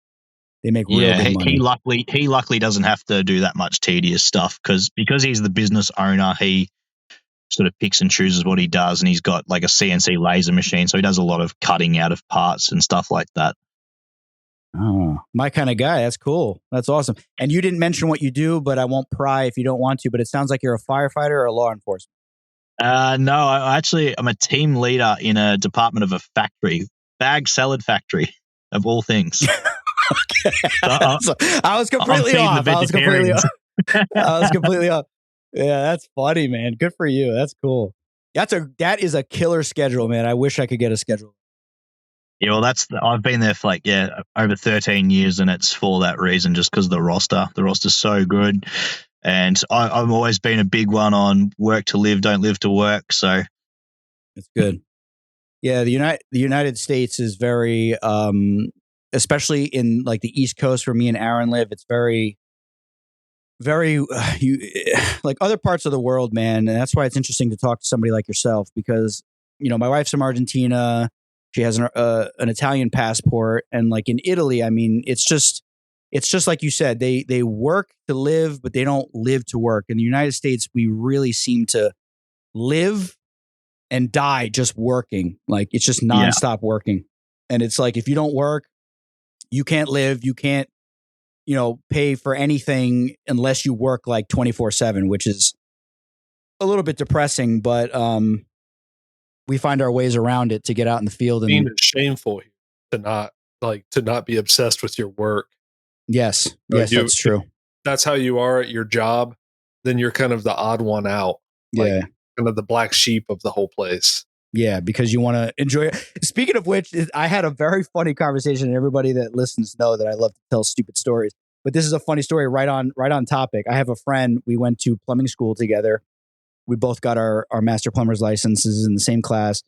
they make real good money. He luckily doesn't have to do that much tedious stuff because he's the business owner. He sort of picks and chooses what he does, and he's got like a CNC laser machine, so he does a lot of cutting out of parts and stuff like that. Oh, my kind of guy. That's cool. That's awesome. And you didn't mention what you do, but I won't pry if you don't want to, but it sounds like you're a firefighter or a law enforcement. No, I'm a team leader in a department of a factory, bag salad factory, of all things. Okay. I was completely off. I was completely off. Yeah, that's funny, man. Good for you. That's cool. That is a killer schedule, man. I wish I could get a schedule. Yeah, well, I've been there for over 13 years, and it's for that reason, just because the roster's so good, and I've always been a big one on work to live, don't live to work. So it's good. Yeah, the United States is very, especially in like the East Coast where me and Aaron live. It's very, very like other parts of the world, man, and that's why it's interesting to talk to somebody like yourself because my wife's from Argentina. She has an Italian passport, and like in Italy, I mean, it's just like you said, they work to live, but they don't live to work. In the United States, we really seem to live and die just working. Like it's just nonstop working, and it's like if you don't work, you can't live, you can't, pay for anything unless you work like 24/7, which is a little bit depressing, but we find our ways around it to get out in the field. And it's shameful to not be obsessed with your work. Yes, that's true. If that's how you are at your job, then you're kind of the odd one out. Yeah, kind of the black sheep of the whole place. Yeah, because you want to enjoy it. Speaking of which, I had a very funny conversation, and everybody that listens know that I love to tell stupid stories. But this is a funny story right on topic. I have a friend. We went to plumbing school together. We both got our master plumber's licenses in the same class,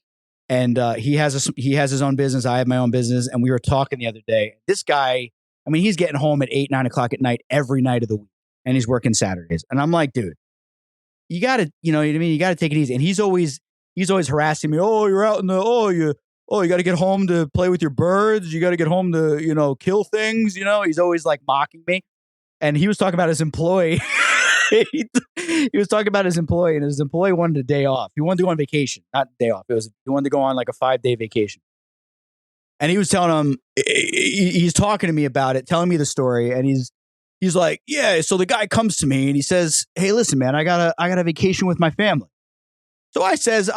and he has his own business. I have my own business, and we were talking the other day. This guy, I mean, he's getting home at 8, 9 o'clock at night every night of the week, and he's working Saturdays. And I'm like, dude, you got to, you know what I mean? You got to take it easy. And he's always harassing me. Oh, you're out in the you got to get home to play with your birds. You got to get home to kill things. He's always like mocking me. And he was talking about his employee. He was talking about his employee, and his employee wanted a day off. He wanted to go on vacation, not day off. He wanted to go on like a 5-day vacation. And he was telling him, he's talking to me about it, telling me the story, and he's like, yeah. So the guy comes to me and he says, hey, listen, man, I got a vacation with my family. So I says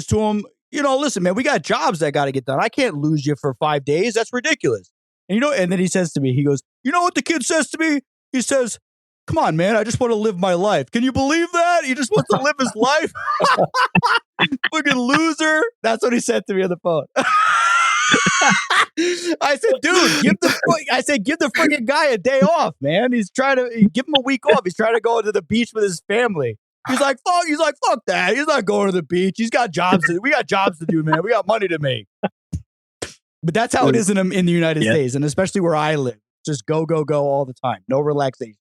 to him, listen, man, we got jobs that got to get done. I can't lose you for 5 days. That's ridiculous. And then he says to me, he goes, you know what the kid says to me? He says, come on, man, I just want to live my life. Can you believe that? He just wants to live his life. Fucking loser. That's what he said to me on the phone. I said, dude, give the freaking guy a day off, man. He's trying to give him a week off. He's trying to go to the beach with his family. He's like, fuck that. He's not going to the beach. We got jobs to do, man. We got money to make. But that's how it is in the United States, and especially where I live. Just go all the time. No relaxation.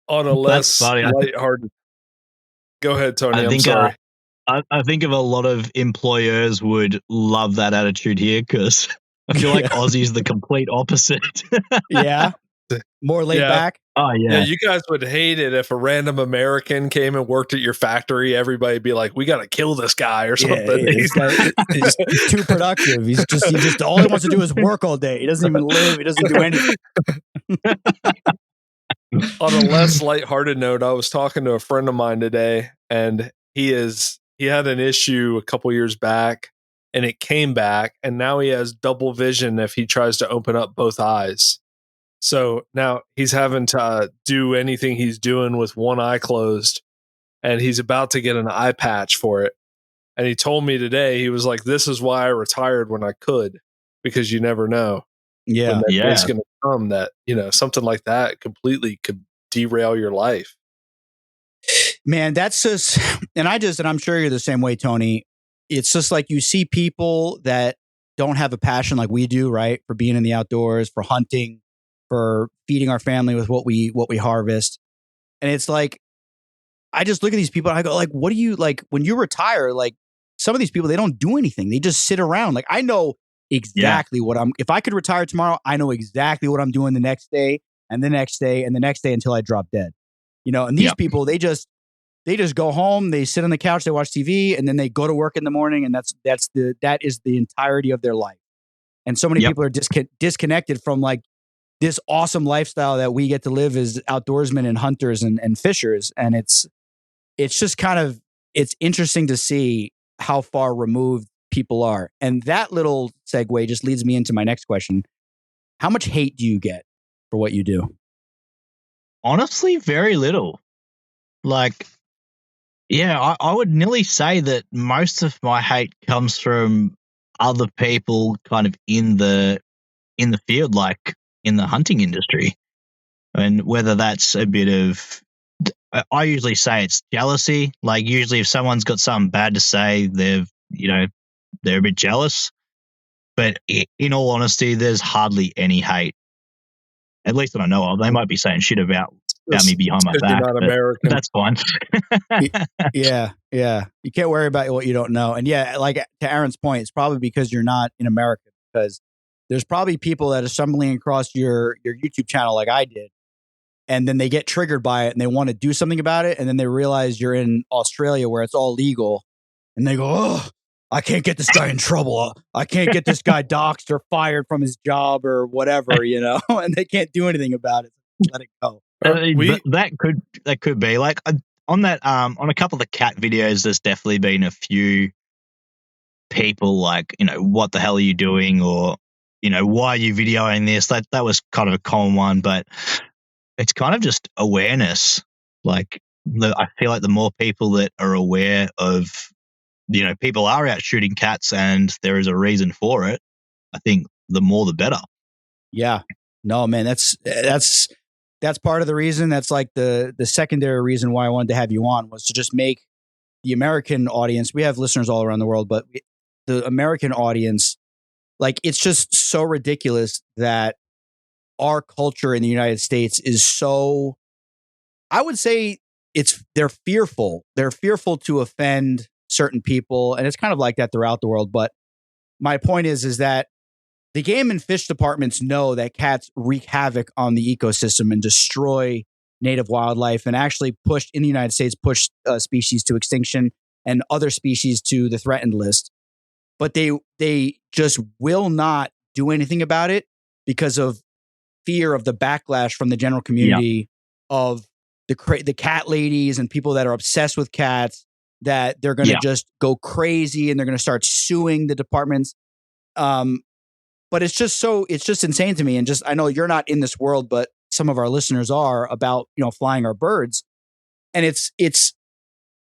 On a less lighthearted. Go ahead, Tony. I'm sorry. I think of a lot of employers would love that attitude here because I feel like Aussie's the complete opposite. Yeah. More laid Yeah. back. Oh Yeah, yeah. you guys would hate it if a random American came and worked at your factory. Everybody'd be like, "We got to kill this guy" or something. This guy is too productive. He just all he wants to do is work all day. He doesn't even live. He doesn't do anything. On a less lighthearted note, I was talking to a friend of mine today, and he had an issue a couple years back, and it came back, and now he has double vision if he tries to open up both eyes. So now he's having to do anything he's doing with one eye closed, and he's about to get an eye patch for it. And he told me today, he was like, "This is why I retired when I could, because you never know Yeah. when that Yeah. day's going to come that, something like that completely could derail your life." Man, that's just, and I'm sure you're the same way, Tony. It's just like you see people that don't have a passion like we do, right? For being in the outdoors, for hunting, for feeding our family with what we harvest. And it's like, I just look at these people and I go, like, what do you like when you retire? Like, some of these people, they don't do anything. They just sit around. Like, I know exactly if I could retire tomorrow, I know exactly what I'm doing the next day and the next day and the next day until I drop dead. And these people, they just go home, they sit on the couch, they watch TV, and then they go to work in the morning, and that is the entirety of their life. And so many people are disconnected from like this awesome lifestyle that we get to live as outdoorsmen and hunters and fishers. And it's just kind of, it's interesting to see how far removed people are. And that little segue just leads me into my next question. How much hate do you get for what you do? Honestly, very little. Like, yeah, I would nearly say that most of my hate comes from other people kind of in the field, like in the hunting industry. And whether that's a bit of, I usually say it's jealousy. Like, usually if someone's got something bad to say, they're a bit jealous. But in all honesty, there's hardly any hate. At least that I know of. They might be saying shit about me behind my back. You're not American. That's fine. Yeah. You can't worry about what you don't know. And yeah, like to Aaron's point, it's probably because you're not in America, because there's probably people that are stumbling across your YouTube channel like I did. And then they get triggered by it and they want to do something about it. And then they realize you're in Australia where it's all legal. And they go, "Oh, I can't get this guy in trouble. I can't get this guy doxxed or fired from his job or whatever, and they can't do anything about it. Let it go." That could be like on that on a couple of the cat videos. There's definitely been a few people like, what the hell are you doing, or why are you videoing this? That was kind of a common one, but it's kind of just awareness. Like, I feel like the more people that are aware of, people are out shooting cats and there is a reason for it, I think the more the better. Yeah. No, man, that's part of the reason. That's like the secondary reason why I wanted to have you on, was to just make the American audience, we have listeners all around the world, but the American audience, like, it's just so ridiculous that our culture in the United States is so, I would say they're fearful. They're fearful to offend certain people. And it's kind of like that throughout the world. But my point is that the game and fish departments know that cats wreak havoc on the ecosystem and destroy native wildlife, and actually in the United States, push species to extinction and other species to the threatened list. But they just will not do anything about it because of fear of the backlash from the general community, of the cat ladies and people that are obsessed with cats, that they're going to just go crazy and they're going to start suing the departments. But it's just insane to me. And just, I know you're not in this world, but some of our listeners are, about, flying our birds. And it's,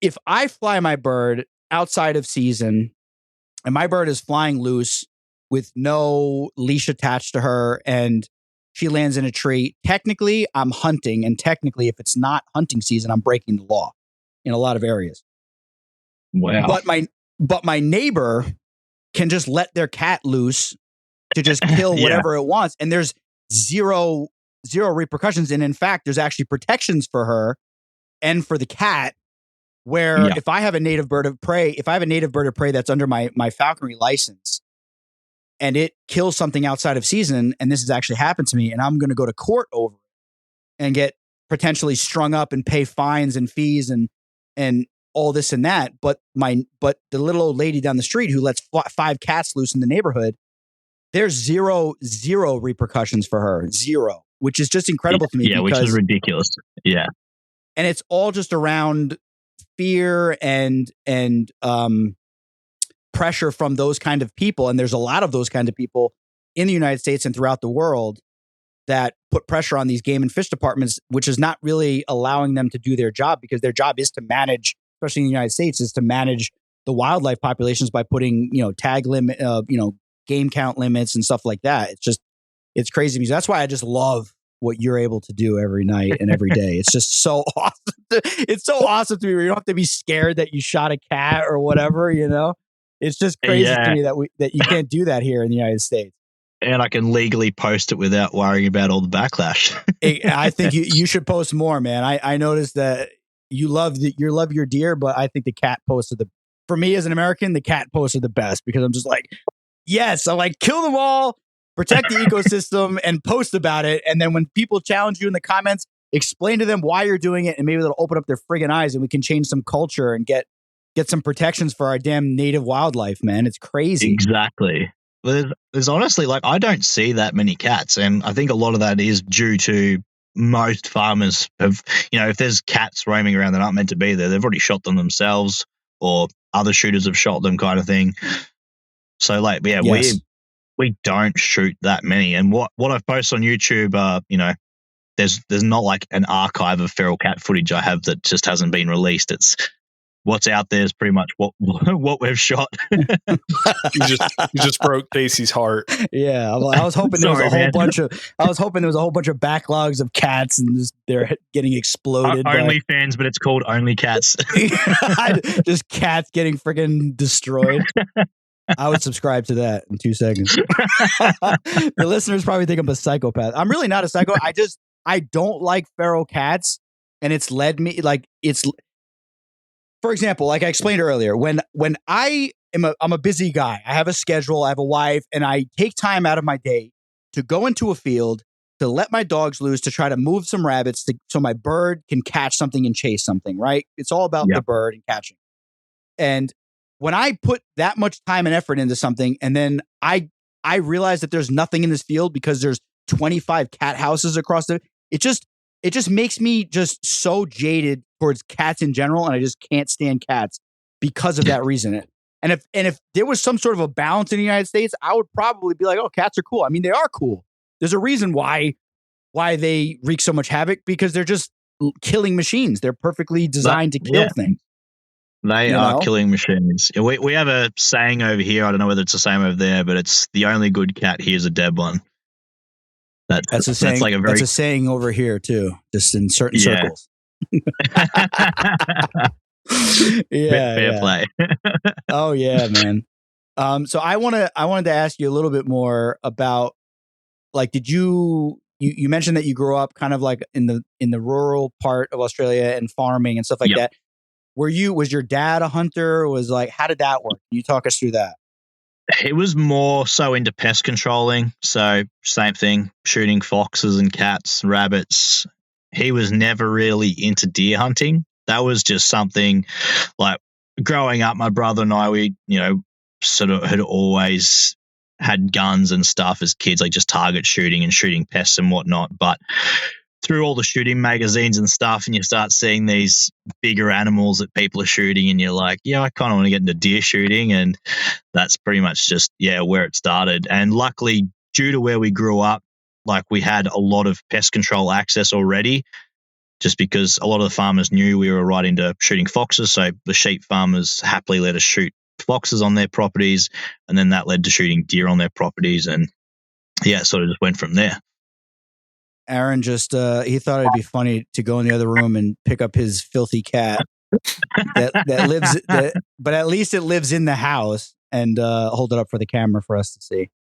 if I fly my bird outside of season and my bird is flying loose with no leash attached to her and she lands in a tree, technically I'm hunting. And technically, if it's not hunting season, I'm breaking the law in a lot of areas. Wow. But my neighbor can just let their cat loose to just kill whatever it wants. And there's zero repercussions. And in fact, there's actually protections for her and for the cat, where if I have a native bird of prey, that's under my falconry license, and it kills something outside of season, and this has actually happened to me, and I'm going to go to court over it and get potentially strung up and pay fines and fees and all this and that. But the little old lady down the street who lets 5 cats loose in the neighborhood, there's zero repercussions for her, zero, which is just incredible to me. Yeah, which is ridiculous. Yeah, and it's all just around fear and pressure from those kind of people. And there's a lot of those kind of people in the United States and throughout the world that put pressure on these game and fish departments, which is not really allowing them to do their job, because their job is to manage, especially in the United States, is to manage the wildlife populations by putting, tag limit, game count limits and stuff like that. It's crazy to me. That's why I just love what you're able to do every night and every day. It's just so awesome. It's so awesome to me where you don't have to be scared that you shot a cat or whatever, It's just crazy to me that you can't do that here in the United States. And I can legally post it without worrying about all the backlash. I think you should post more, man. I noticed that you love your deer, but I think the cat posts for me as an American, the cat posts are the best, because I'm just like, yes, I'm like, kill them all, protect the ecosystem, and post about it. And then when people challenge you in the comments, explain to them why you're doing it, and maybe they'll open up their friggin' eyes and we can change some culture and get some protections for our damn native wildlife, man. It's crazy. Exactly. There's honestly, I don't see that many cats. And I think a lot of that is due to most farmers have, if there's cats roaming around that aren't meant to be there, they've already shot them themselves, or other shooters have shot them, kind of thing. So yes. we don't shoot that many. And what I've posted on YouTube, there's not like an archive of feral cat footage I have that just hasn't been released. It's what's out there is pretty much what we've shot. You just broke Casey's heart. Yeah, I was hoping there was a whole bunch of backlogs of cats, and they're getting exploded. Only fans, but it's called Only Cats. Just cats getting freaking destroyed. I would subscribe to that in 2 seconds. The listeners probably think I'm a psychopath. I'm really not a psycho. I don't like feral cats, and it's led me for example, like I explained earlier, when I'm a busy guy, I have a schedule, I have a wife, and I take time out of my day to go into a field, to let my dogs loose, to try to move some rabbits so my bird can catch something and chase something, right? It's all about the bird and catching. And when I put that much time and effort into something, and then I realize that there's nothing in this field because there's 25 cat houses across it just makes me just so jaded towards cats in general, and I just can't stand cats because of that reason. And if there was some sort of a balance in the United States, I would probably be like, oh, cats are cool. I mean, they are cool. There's a reason why they wreak so much havoc, because they're just killing machines. They're perfectly designed to kill things. They are killing machines. We have a saying over here. I don't know whether it's the same over there, but it's the only good cat here is a dead one. That's a saying. That's a saying over here too, just in certain circles. Fair play. Oh yeah, man. So I wanted to ask you a little bit more about, like, did you mentioned that you grew up kind of like in the rural part of Australia and farming and stuff like that. Was your dad a hunter? How did that work? Can you talk us through that? He was more so into pest controlling. So same thing, shooting foxes and cats, rabbits. He was never really into deer hunting. That was just something like growing up, my brother and I, we, sort of had always had guns and stuff as kids, like just target shooting and shooting pests and whatnot. But through all the shooting magazines and stuff, and you start seeing these bigger animals that people are shooting, and you're like, I kind of want to get into deer shooting. And that's pretty much just, where it started. And luckily, due to where we grew up, like we had a lot of pest control access already, just because a lot of the farmers knew we were right into shooting foxes. So the sheep farmers happily let us shoot foxes on their properties. And then that led to shooting deer on their properties. And it sort of just went from there. Aaron just he thought it'd be funny to go in the other room and pick up his filthy cat that lives but at least it lives in the house, and hold it up for the camera for us to see.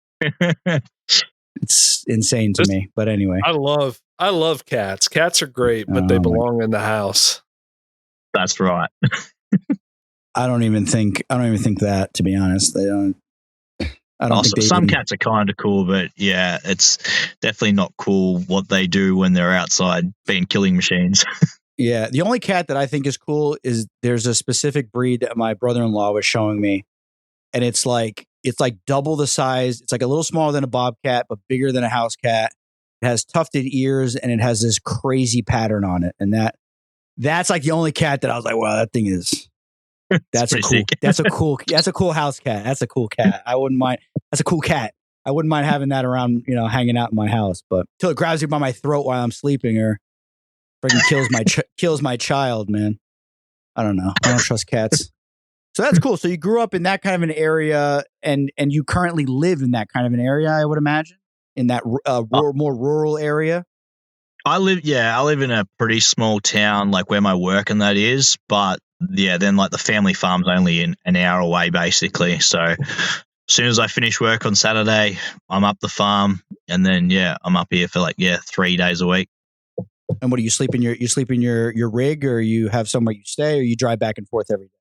It's insane to me, but anyway. I love cats. Cats are great, but they belong in the house. That's right. I don't even think that, to be honest. They don't. I don't think they some even, cats are kind of cool, but yeah, it's definitely not cool what they do when they're outside being killing machines. yeah. The only cat that I think is cool is there's a specific breed that my brother-in-law was showing me, and it's like double the size. It's like a little smaller than a bobcat, but bigger than a house cat. It has tufted ears and it has this crazy pattern on it, and that's like the only cat that I was like, wow, that thing is. That's a pretty cool. sick. That's a cool house cat. That's a cool cat. I wouldn't mind. That's a cool cat. I wouldn't mind having that around, hanging out in my house. But till it grabs me by my throat while I'm sleeping, or freaking kills my child, man. I don't know. I don't trust cats. So that's cool. So you grew up in that kind of an area, and you currently live in that kind of an area, I would imagine, in that more rural area. I live in a pretty small town, like where my work and that is. But yeah, then like the family farm's only an hour away, basically. So as soon as I finish work on Saturday, I'm up the farm, and then I'm up here for 3 days a week. And what do you sleep in your rig, or you have somewhere you stay, or you drive back and forth every day?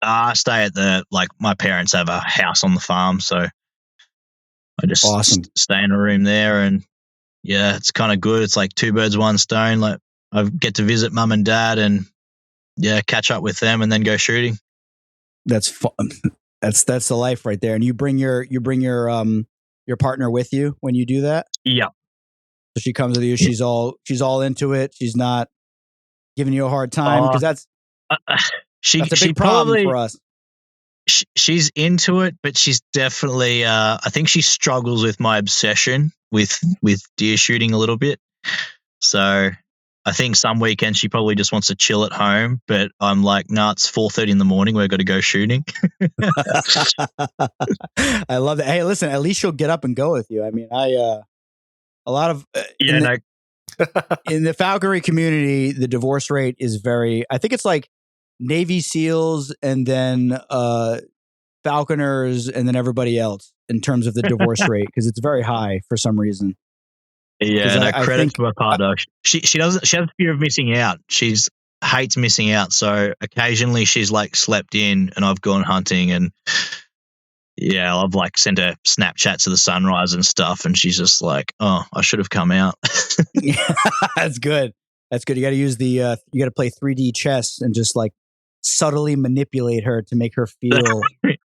I stay at my parents have a house on the farm, so I just stay in a room there, and yeah, it's kind of good. It's like two birds, one stone. Like I get to visit mum and dad, and catch up with them, and then go shooting. That's fun. That's the life right there. And you bring your partner with you when you do that? Yeah. So she comes with you. She's all into it. She's not giving you a hard time, because that's a big problem for us. She's into it, but she's definitely I think she struggles with my obsession with deer shooting a little bit. So I think some weekends she probably just wants to chill at home, but I'm like, no, it's 4:30 in the morning. We've got to go shooting. I love that. Hey, listen, at least she'll get up and go with you. I mean, a lot of in the falconry community, the divorce rate is I think it's like Navy SEALs and then falconers and then everybody else in terms of the divorce rate, because it's very high for some reason. Yeah, and credit to my partner. She has fear of missing out. She's hates missing out. So occasionally she's like slept in, and I've gone hunting, and I've like sent her Snapchats of the sunrise and stuff, and she's just like, "Oh, I should have come out." That's good. That's good. You got to use you got to play 3D chess and just like subtly manipulate her to make her feel.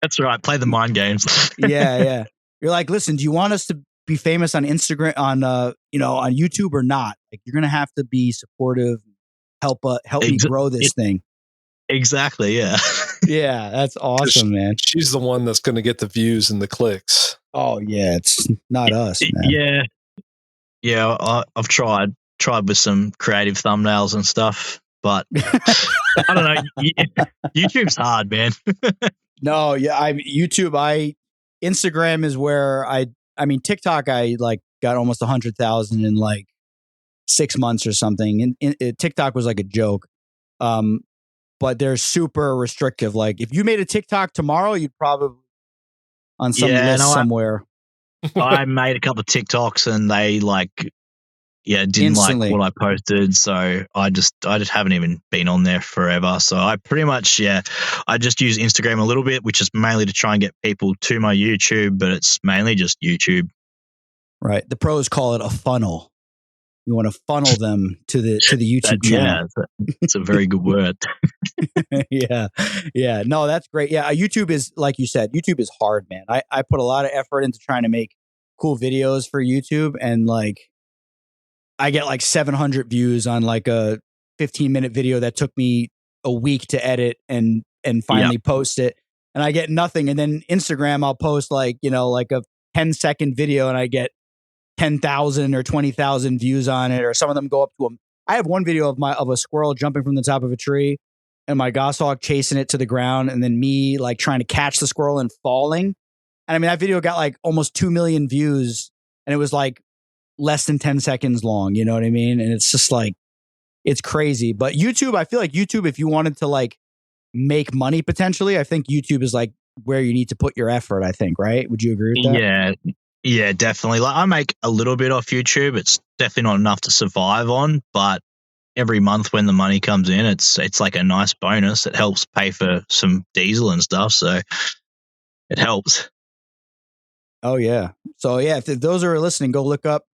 That's right. Play the mind games. Yeah. You're like, listen, do you want us to be famous on Instagram, on YouTube, or not? Like, you're gonna have to be supportive, help me grow this thing. Exactly. Yeah. Yeah, that's awesome, man. She's the one that's going to get the views and the clicks. Oh yeah, it's not us, man. Yeah. I've tried with some creative thumbnails and stuff, but I don't know. YouTube's hard, man. No, yeah, Instagram is where I mean, TikTok, I like got almost 100,000 in like 6 months or something. And TikTok was like a joke. But they're super restrictive. Like if you made a TikTok tomorrow, you'd probably on some list somewhere. I made a couple of TikToks and they didn't instantly like what I posted. So I just haven't even been on there forever. So I pretty much, I just use Instagram a little bit, which is mainly to try and get people to my YouTube, but it's mainly just YouTube. Right. The pros call it a funnel. You want to funnel them to the YouTube channel. Yeah, it's a very good word. Yeah. No, that's great. Yeah, YouTube is, like you said, YouTube is hard, man. I put a lot of effort into trying to make cool videos for YouTube, and like I get like 700 views on like a 15-minute video that took me a week to edit and finally post it, and I get nothing. And then Instagram, I'll post like a 10-second video, and I get 10,000 or 20,000 views on it, or some of them go up to them. I have one video of a squirrel jumping from the top of a tree and my goshawk chasing it to the ground, and then me like trying to catch the squirrel and falling. And I mean, that video got like almost 2 million views, and it was like less than 10 seconds long. You know what I mean? And it's just like, it's crazy. But YouTube, I feel like YouTube, if you wanted to like make money potentially, I think YouTube is like where you need to put your effort, I think, right? Would you agree with that? Yeah, definitely. Like I make a little bit off YouTube. It's definitely not enough to survive on, but every month when the money comes in, it's like a nice bonus. It helps pay for some diesel and stuff, so it helps. Oh yeah. So yeah, if those are listening, go look up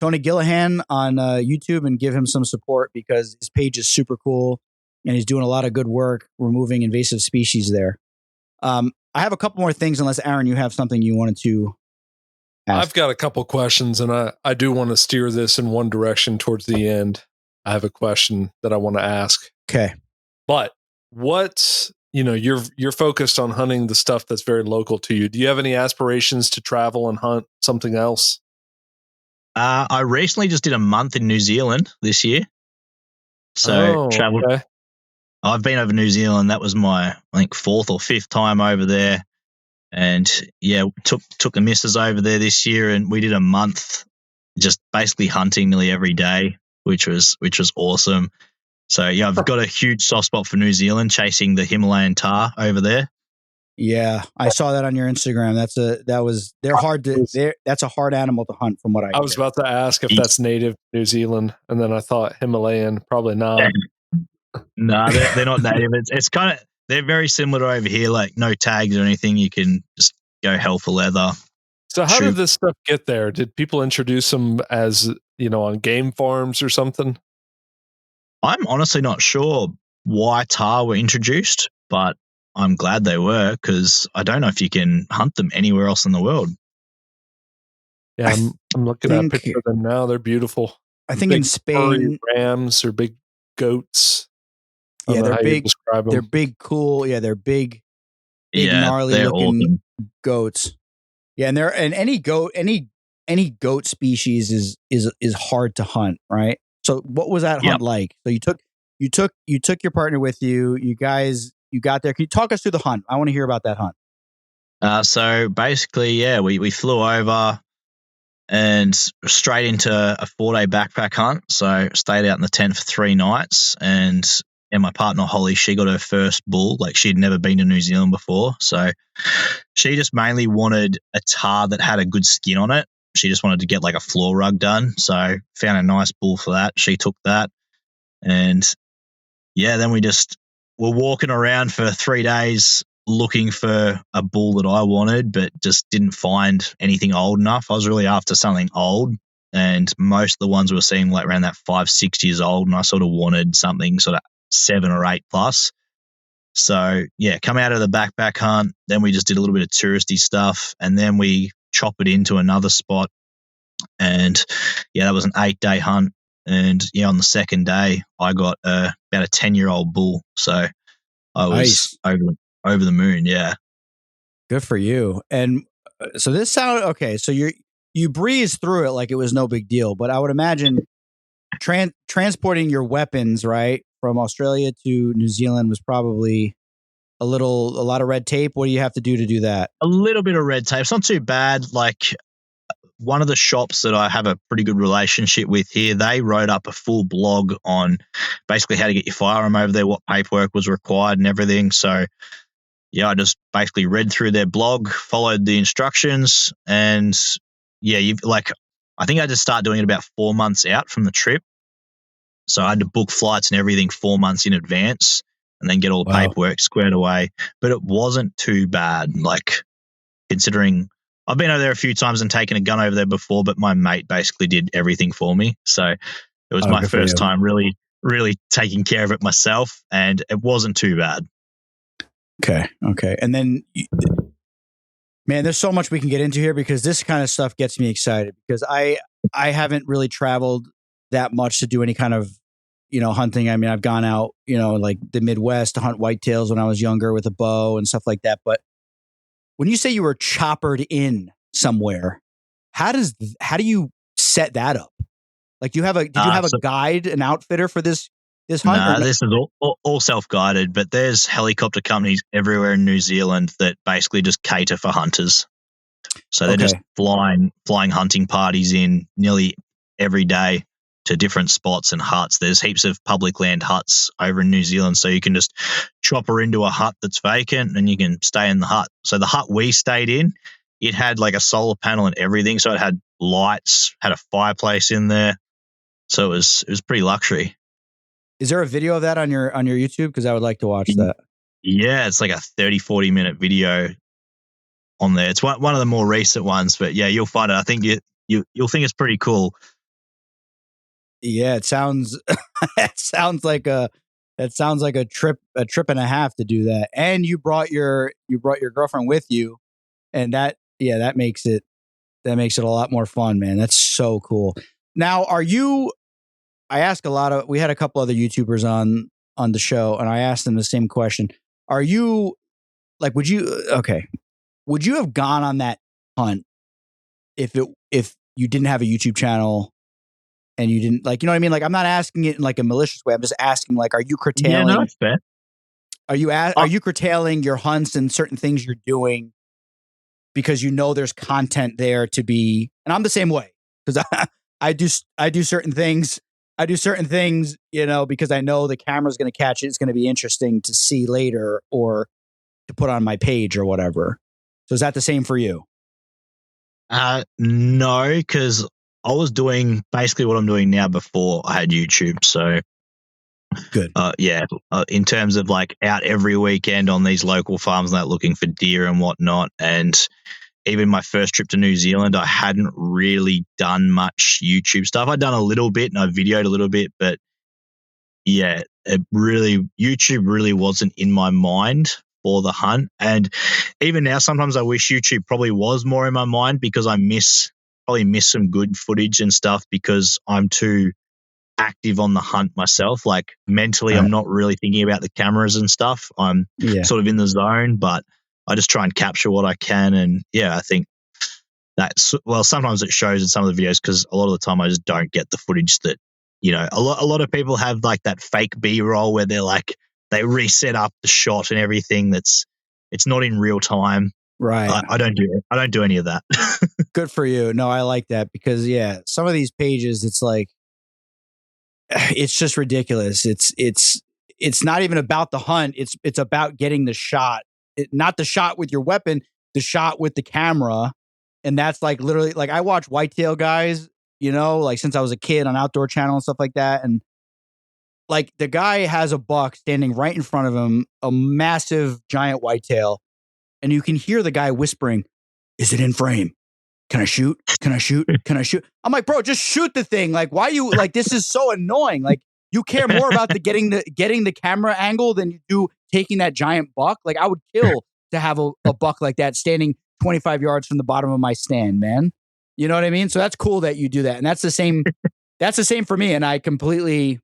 Tony Gillahan on YouTube and give him some support because his page is super cool and he's doing a lot of good work removing invasive species there. I have a couple more things, unless Aaron, you have something you wanted to ask. I've got a couple questions, and I do want to steer this in one direction towards the end. I have a question that I want to ask. Okay. But what, you're focused on hunting the stuff that's very local to you. Do you have any aspirations to travel and hunt something else? I recently just did a month in New Zealand this year. So traveled. Okay. I've been over New Zealand. That was my, I think, 4th or 5th time over there. And yeah, took the missus over there this year, and we did a month just basically hunting nearly every day, which was awesome. So yeah, I've got a huge soft spot for New Zealand, chasing the Himalayan Tahr over there. Yeah, I saw that on your Instagram. That's a hard animal to hunt from what I was about to ask if that's native to New Zealand, and then I thought Himalayan, probably not. No, they're not native. It's kind of, they're very similar to over here, like no tags or anything. You can just go hell for leather. So how did this stuff get there? Did people introduce them as, on game farms or something? I'm honestly not sure why tahr were introduced, but I'm glad they were, because I don't know if you can hunt them anywhere else in the world. Yeah, I'm looking at a picture of them now. They're beautiful. I think in Spain, rams or big goats. Yeah, they're big. They're big, cool. Yeah, they're big, gnarly looking awesome goats. Yeah, and any goat species is hard to hunt, right? So what was that hunt like? So you took your partner with you. You got there. Can you talk us through the hunt? I want to hear about that hunt. So basically, yeah, we flew over and straight into a 4-day backpack hunt. So stayed out in the tent for 3 nights, and my partner Holly, she got her first bull. Like, she'd never been to New Zealand before, so she just mainly wanted a tahr that had a good skin on it. She just wanted to get like a floor rug done. So found a nice bull for that. She took that, and yeah, then we just were walking around for 3 days looking for a bull that I wanted, but just didn't find anything old enough. I was really after something old, and most of the ones we were seeing like around that 5-6 years old, and I sort of wanted something sort of 7 or 8 plus. So yeah, come out of the backpack hunt, then we just did a little bit of touristy stuff, and then we chop it into another spot. And yeah, that was an 8-day hunt. And yeah, on the second day, I got about a 10-year-old bull. So I was over the moon. Yeah. Good for you. And so this sounded okay. So you breezed through it like it was no big deal, but I would imagine transporting your weapons, right, from Australia to New Zealand was probably a lot of red tape. What do you have to do that? A little bit of red tape. It's not too bad. Like, one of the shops that I have a pretty good relationship with here, they wrote up a full blog on basically how to get your firearm over there, what paperwork was required and everything. So yeah, I just basically read through their blog, followed the instructions, and yeah, I think I had to start doing it about 4 months out from the trip. So I had to book flights and everything 4 months in advance, and then get all the paperwork squared away. But it wasn't too bad, like, considering I've been over there a few times and taken a gun over there before, but my mate basically did everything for me. So it was my first time really, really taking care of it myself, and it wasn't too bad. Okay. And then, man, there's so much we can get into here, because this kind of stuff gets me excited, because I haven't really traveled that much to do any kind of, hunting. I mean, I've gone out, like the Midwest to hunt whitetails when I was younger with a bow and stuff like that. But when you say you were choppered in somewhere, how do you set that up? Like, did you have a guide, an outfitter for this hunt? Nah, this is all self-guided, but there's helicopter companies everywhere in New Zealand that basically just cater for hunters. So they're just flying hunting parties in nearly every day to different spots and huts. There's heaps of public land huts over in New Zealand, so you can just chopper into a hut that's vacant and you can stay in the hut. So the hut we stayed in, it had like a solar panel and everything. So it had lights, had a fireplace in there. So it was pretty luxury. Is there a video of that on your YouTube? Because I would like to watch that. Yeah, it's like a 30-40 minute video on there. It's one of the more recent ones, but yeah, you'll find it. I think you'll think it's pretty cool. Yeah, it sounds like a trip and a half to do that. And you brought your girlfriend with you, and that makes it a lot more fun, man. That's so cool. Now, I ask we had a couple other YouTubers on the show, and I asked them the same question. Are you like, would you have gone on that hunt if you didn't have a YouTube channel and you didn't, like, you know what I mean? Like, I'm not asking it in like a malicious way. I'm just asking, like, are you curtailing? Yeah, no, that's fair. Are you curtailing your hunts and certain things you're doing because you know there's content there to be? And I'm the same way, because I do certain things. I do certain things, you know, because I know the camera's going to catch it. It's going to be interesting to see later or to put on my page or whatever. So is that the same for you? No, because I was doing basically what I'm doing now before I had YouTube. So good. In terms of like out every weekend on these local farms, like looking for deer and whatnot, and even my first trip to New Zealand, I hadn't really done much YouTube stuff. I'd done a little bit and I videoed a little bit, but yeah, YouTube really wasn't in my mind for the hunt. And even now, sometimes I wish YouTube probably was more in my mind, because I probably miss some good footage and stuff because I'm too active on the hunt myself. Like mentally, I'm not really thinking about the cameras and stuff. I'm sort of in the zone, but I just try and capture what I can. And yeah, I think sometimes it shows in some of the videos, because a lot of the time I just don't get the footage that, you know, a lot of people have like that fake B-roll where they're like, they reset up the shot and everything. It's not in real time. Right. I don't do any of that. Good for you. No, I like that, because some of these pages, it's like, it's just ridiculous. It's not even about the hunt. It's about getting the shot. Not the shot with your weapon, the shot with the camera. And that's like literally, like, I watch whitetail guys, you know, like since I was a kid on Outdoor Channel and stuff like that. And like the guy has a buck standing right in front of him, a massive giant whitetail. And you can hear the guy whispering, "Is it in frame? Can I shoot? Can I shoot? Can I shoot?" I'm like, bro, just shoot the thing. Like, why you like, this is so annoying. Like, you care more about getting the camera angle than you do taking that giant buck. Like, I would kill to have a buck like that standing 25 yards from the bottom of my stand, man. You know what I mean? So that's cool that you do that. And that's the same. That's the same for me. And I completely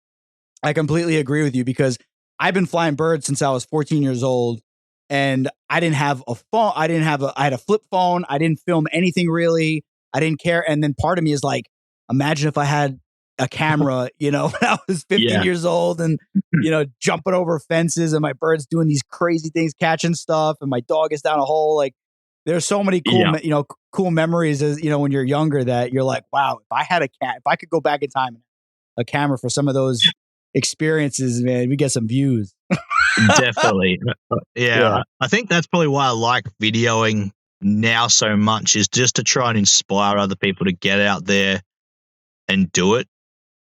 agree with you, because I've been flying birds since I was 14 years old, and I didn't have a phone. I had a flip phone. I didn't film anything really. I didn't care. And then part of me is like, imagine if I had a camera, you know, when I was 15 years old, and, you know, jumping over fences, and my bird's doing these crazy things, catching stuff, and my dog is down a hole. Like, there's so many cool, cool memories as, you know, when you're younger, that you're like, wow, if I could go back in time, a camera for some of those experiences, man, we get some views. Definitely. Yeah. I think that's probably why I like videoing now so much, is just to try and inspire other people to get out there and do it.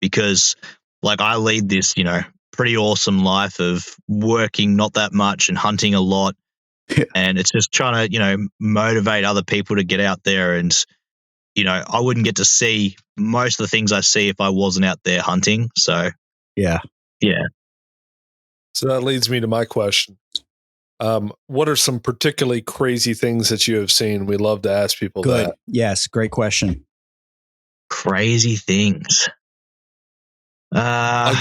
Because like, I lead this, you know, pretty awesome life of working not that much and hunting a lot. And it's just trying to, you know, motivate other people to get out there. And, you know, I wouldn't get to see most of the things I see if I wasn't out there hunting. So yeah. So that leads me to my question. What are some particularly crazy things that you have seen? We love to ask people that. Yes, great question. Crazy things. I'll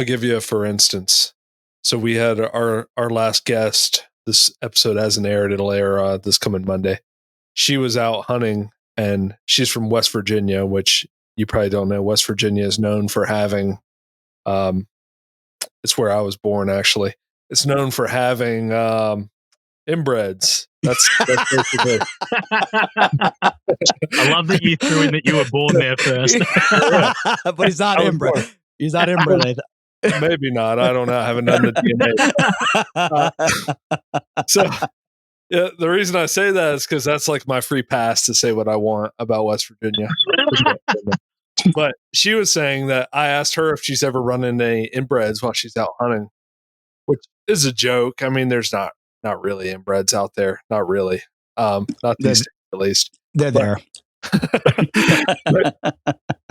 give you a for instance. So we had our last guest. This episode hasn't aired. It'll air this coming Monday. She was out hunting, and she's from West Virginia, which you probably don't know. West Virginia is known for having, it's where I was born, actually. It's known for having inbreds. That's basically. I love that you threw in that you were born there first. But he's not inbred. He's not inbred. Maybe not. I don't know. I haven't done the DNA. So yeah, the reason I say that is because that's like my free pass to say what I want about West Virginia. But she was saying that I asked her if she's ever run into any inbreds while she's out hunting, which is a joke. I mean, there's not really inbreds out there. Not really. Not these two, at least. They're there.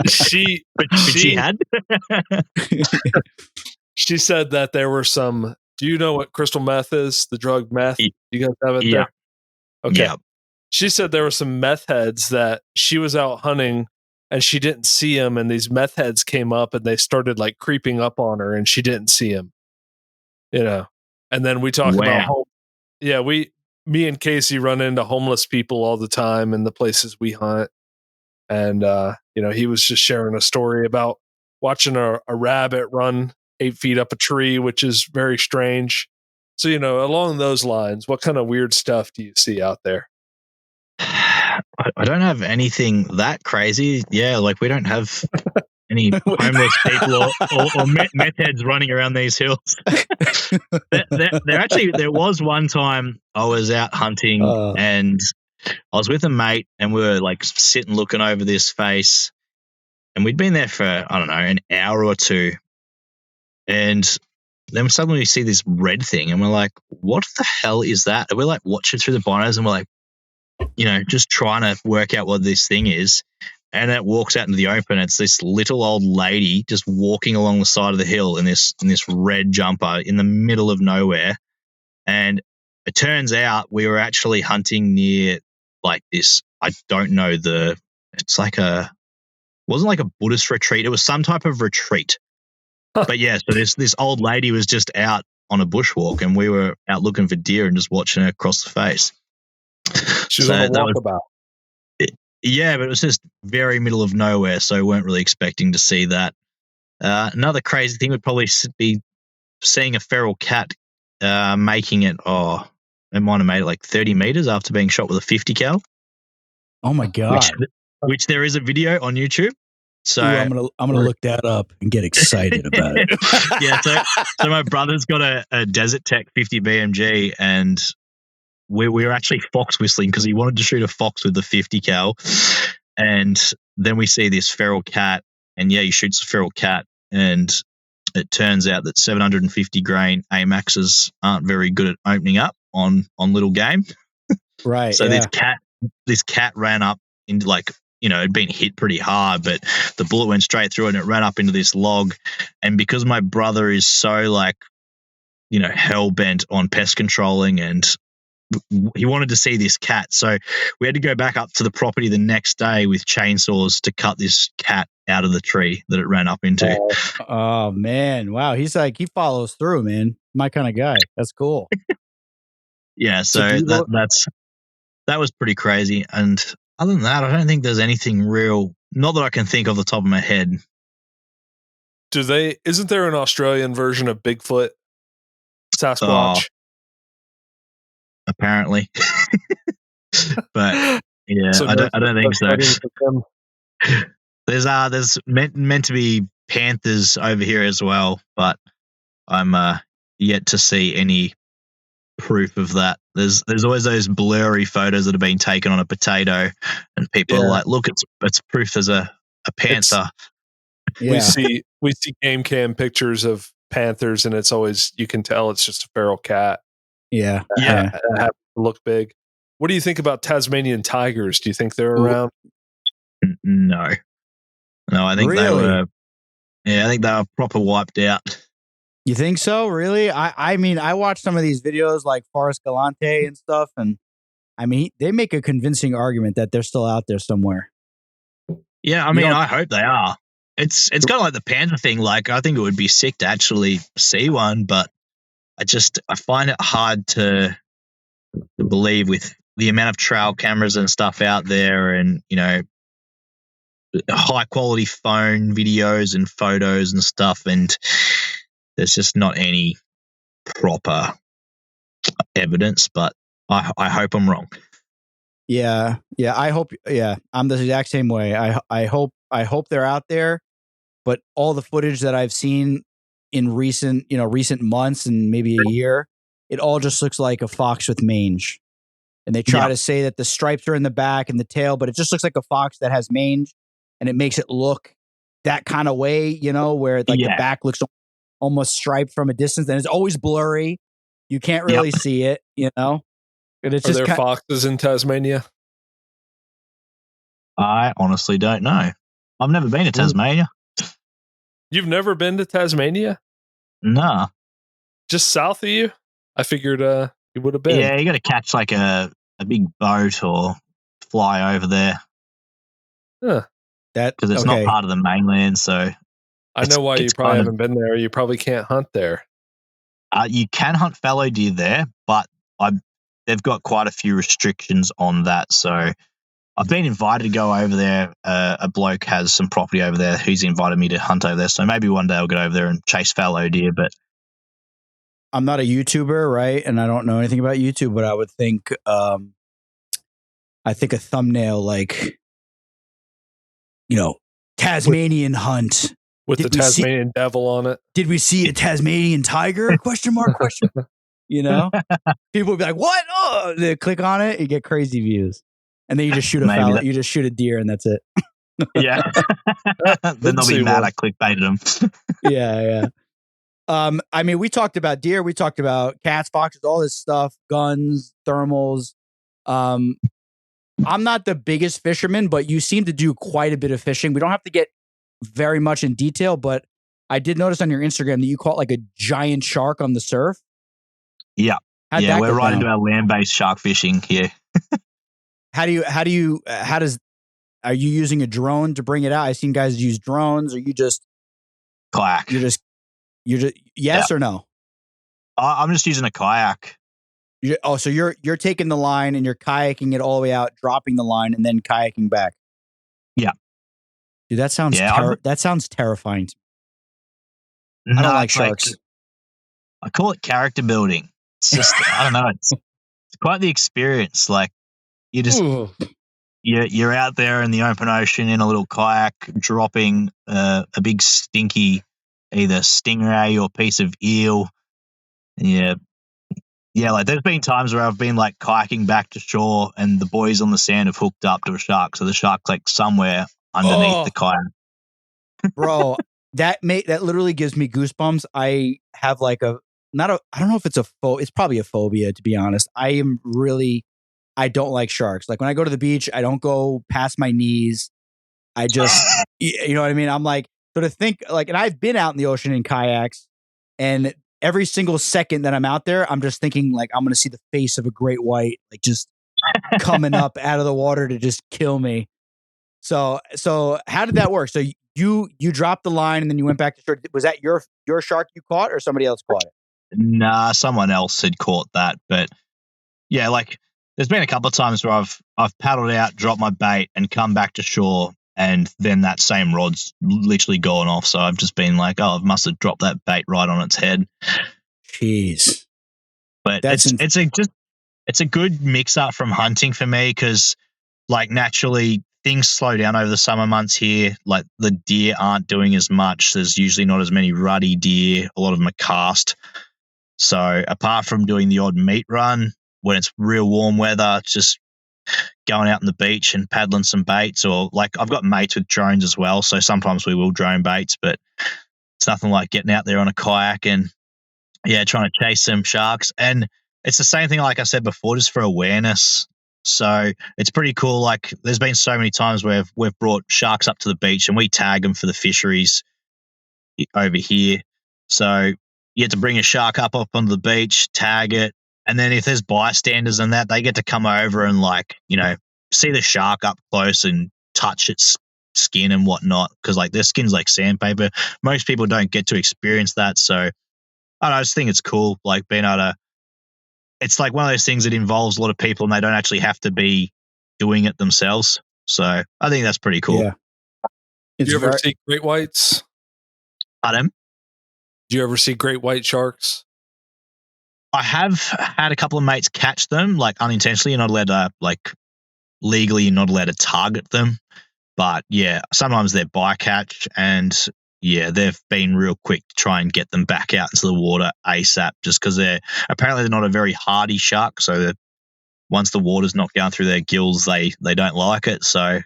She had. she said that there were some. Do you know what crystal meth is? The drug meth. You guys have it there. Okay. Yeah. She said there were some meth heads that she was out hunting and she didn't see them, and these meth heads came up and they started like creeping up on her, and she didn't see them. And then we talk about home. Yeah, me and Casey run into homeless people all the time in the places we hunt. And, he was just sharing a story about watching a rabbit run 8 feet up a tree, which is very strange. So, along those lines, what kind of weird stuff do you see out there? I don't have anything that crazy. Yeah, like we don't have any homeless people or meth heads running around these hills. There was one time I was out hunting and I was with a mate and we were like sitting looking over this face, and we'd been there for, I don't know, an hour or two. And then suddenly we see this red thing and we're like, what the hell is that? And we're like watching through the binos and we're like, just trying to work out what this thing is. And it walks out into the open. It's this little old lady just walking along the side of the hill in this red jumper in the middle of nowhere. And it turns out we were actually hunting near like this. I don't know it's like wasn't like a Buddhist retreat. It was some type of retreat. But yeah, so this old lady was just out on a bushwalk and we were out looking for deer and just watching her across the face. She was on a walkabout. Yeah, but it was just very middle of nowhere, so we weren't really expecting to see that. Another crazy thing would probably be seeing a feral cat making it. It might have made it like 30 meters after being shot with a 50 cal. Oh my god! Which there is a video on YouTube. So I'm gonna look that up and get excited about it. Yeah, so my brother's got a Desert Tech 50 BMG, and we were actually fox whistling because he wanted to shoot a fox with the 50 cal, and then we see this feral cat, and he shoots the feral cat, and it turns out that 750 grain AMAXs aren't very good at opening up on little game. Right. So this cat ran up into it'd been hit pretty hard, but the bullet went straight through it and it ran up into this log. And because my brother is so hell bent on pest controlling, and he wanted to see this cat, so we had to go back up to the property the next day with chainsaws to cut this cat out of the tree that it ran up into. Oh man, wow! He follows through, man. My kind of guy. That's cool. Yeah, so that was pretty crazy. And other than that, I don't think there's anything real, not that I can think off the top of my head. Isn't there an Australian version of Bigfoot? Sasquatch? Apparently. But yeah, so I don't think so. There's meant to be panthers over here as well, but I'm yet to see any proof of that. There's always those blurry photos that have been taken on a potato, and people are like, look, it's proof there's a panther. We see game cam pictures of panthers, and it's always, you can tell it's just a feral cat. Yeah. That happens to look big. What do you think about Tasmanian tigers? Do you think they're around? No, I think they were. Yeah, I think they were proper wiped out. You think so? Really? I mean, I watched some of these videos like Forrest Galante and stuff, and I mean, they make a convincing argument that they're still out there somewhere. Yeah, I mean, I hope they are. It's kind of like the panther thing. Like, I think it would be sick to actually see one, but I find it hard to believe with the amount of trail cameras and stuff out there, and high quality phone videos and photos and stuff, and there's just not any proper evidence. But I hope I'm wrong. Yeah, I hope. Yeah, I'm the exact same way. I hope they're out there, but all the footage that I've seen in recent months and maybe a year, it all just looks like a fox with mange. And they try to say that the stripes are in the back and the tail, but it just looks like a fox that has mange, and it makes it look that kind of way, where the back looks almost striped from a distance, and it's always blurry. You can't really see it, And it's Are just there kind foxes in Tasmania? I honestly don't know. I've never been to Tasmania. You've never been to Tasmania? Nah. Just south of you? I figured you would have been. Yeah, you got to catch like a big boat or fly over there Huh. because it's not part of the mainland. So I know why you it's probably kind of- haven't been there. You probably can't hunt there. you can hunt fallow deer there, but they've got quite a few restrictions on that. So I've been invited to go over there. A bloke has some property over there. Who's invited me to hunt over there. So maybe one day I'll get over there and chase fallow deer. But I'm not a YouTuber, right? And I don't know anything about YouTube, but I would think, I think a thumbnail like, Tasmanian hunt. With Did the we see- Tasmanian devil on it. Did we see a Tasmanian tiger? Question mark, question mark. People would be like, "What?" Oh, they click on it, you get crazy views, and then you just shoot a Maybe you just shoot a deer, and that's it. yeah, then they'll be mad I clickbaited them. Yeah. I mean, we talked about deer, we talked about cats, foxes, all this stuff, guns, thermals. I'm not the biggest fisherman, but you seem to do quite a bit of fishing. We don't have to get very much in detail, but I did notice on your Instagram that you caught like a giant shark on the surf. Yeah. How'd Yeah, that we're go right down? into our land-based shark fishing here. Are you using a drone to bring it out? I've seen guys use drones, or Kayak. you're just yes or no? I'm just using a kayak. So you're taking the line and you're kayaking it all the way out, dropping the line, and then kayaking back. Yeah. Dude, that sounds that sounds terrifying. I don't like sharks. I call it character building. It's just I don't know. It's quite the experience. Like you just you're out there in the open ocean in a little kayak, dropping a big stinky either stingray or piece of eel. Yeah. Like there's been times where I've been like kayaking back to shore, and the boys on the sand have hooked up to a shark, so the shark's like somewhere underneath the kayak. Bro, that literally gives me goosebumps. I have like I don't know if it's it's probably a phobia, to be honest. I don't like sharks. Like when I go to the beach, I don't go past my knees. I just, you know what I mean? I'm like, so to think like, and I've been out in the ocean in kayaks, and every single second that I'm out there, I'm just thinking like, I'm going to see the face of a great white, like just coming up out of the water to just kill me. So how did that work? So you dropped the line and then you went back to shore. Was that your shark you caught, or somebody else caught it? Nah, someone else had caught that. But yeah, like there's been a couple of times where I've paddled out, dropped my bait, and come back to shore, and then that same rod's literally gone off. So I've just been like, oh, I must have dropped that bait right on its head. Jeez. But it's a good mix up from hunting for me, because like naturally things slow down over the summer months here. Like the deer aren't doing as much. There's usually not as many ruddy deer. A lot of them are cast. So apart from doing the odd meat run when it's real warm weather, it's just going out on the beach and paddling some baits, or like I've got mates with drones as well. So sometimes we will drone baits, but it's nothing like getting out there on a kayak and trying to chase some sharks. And it's the same thing, like I said before, just for awareness. So it's pretty cool. Like there's been so many times where we've brought sharks up to the beach and we tag them for the fisheries over here. So you get to bring a shark up onto the beach, tag it, and then if there's bystanders and that, they get to come over and see the shark up close and touch its skin and whatnot, because like their skin's like sandpaper. Most people don't get to experience that. So I don't know, I just think it's cool, like being able to. It's like one of those things that involves a lot of people and they don't actually have to be doing it themselves. So I think that's pretty cool. Yeah. Did you ever see great whites? Pardon? Did you ever see great white sharks? I have had a couple of mates catch them, like unintentionally. You're not allowed to, legally, you're not allowed to target them. But yeah, sometimes they're bycatch, and yeah, they've been real quick to try and get them back out into the water ASAP, just because they're not a very hardy shark. So once the water's knocked down through their gills, they don't like it. So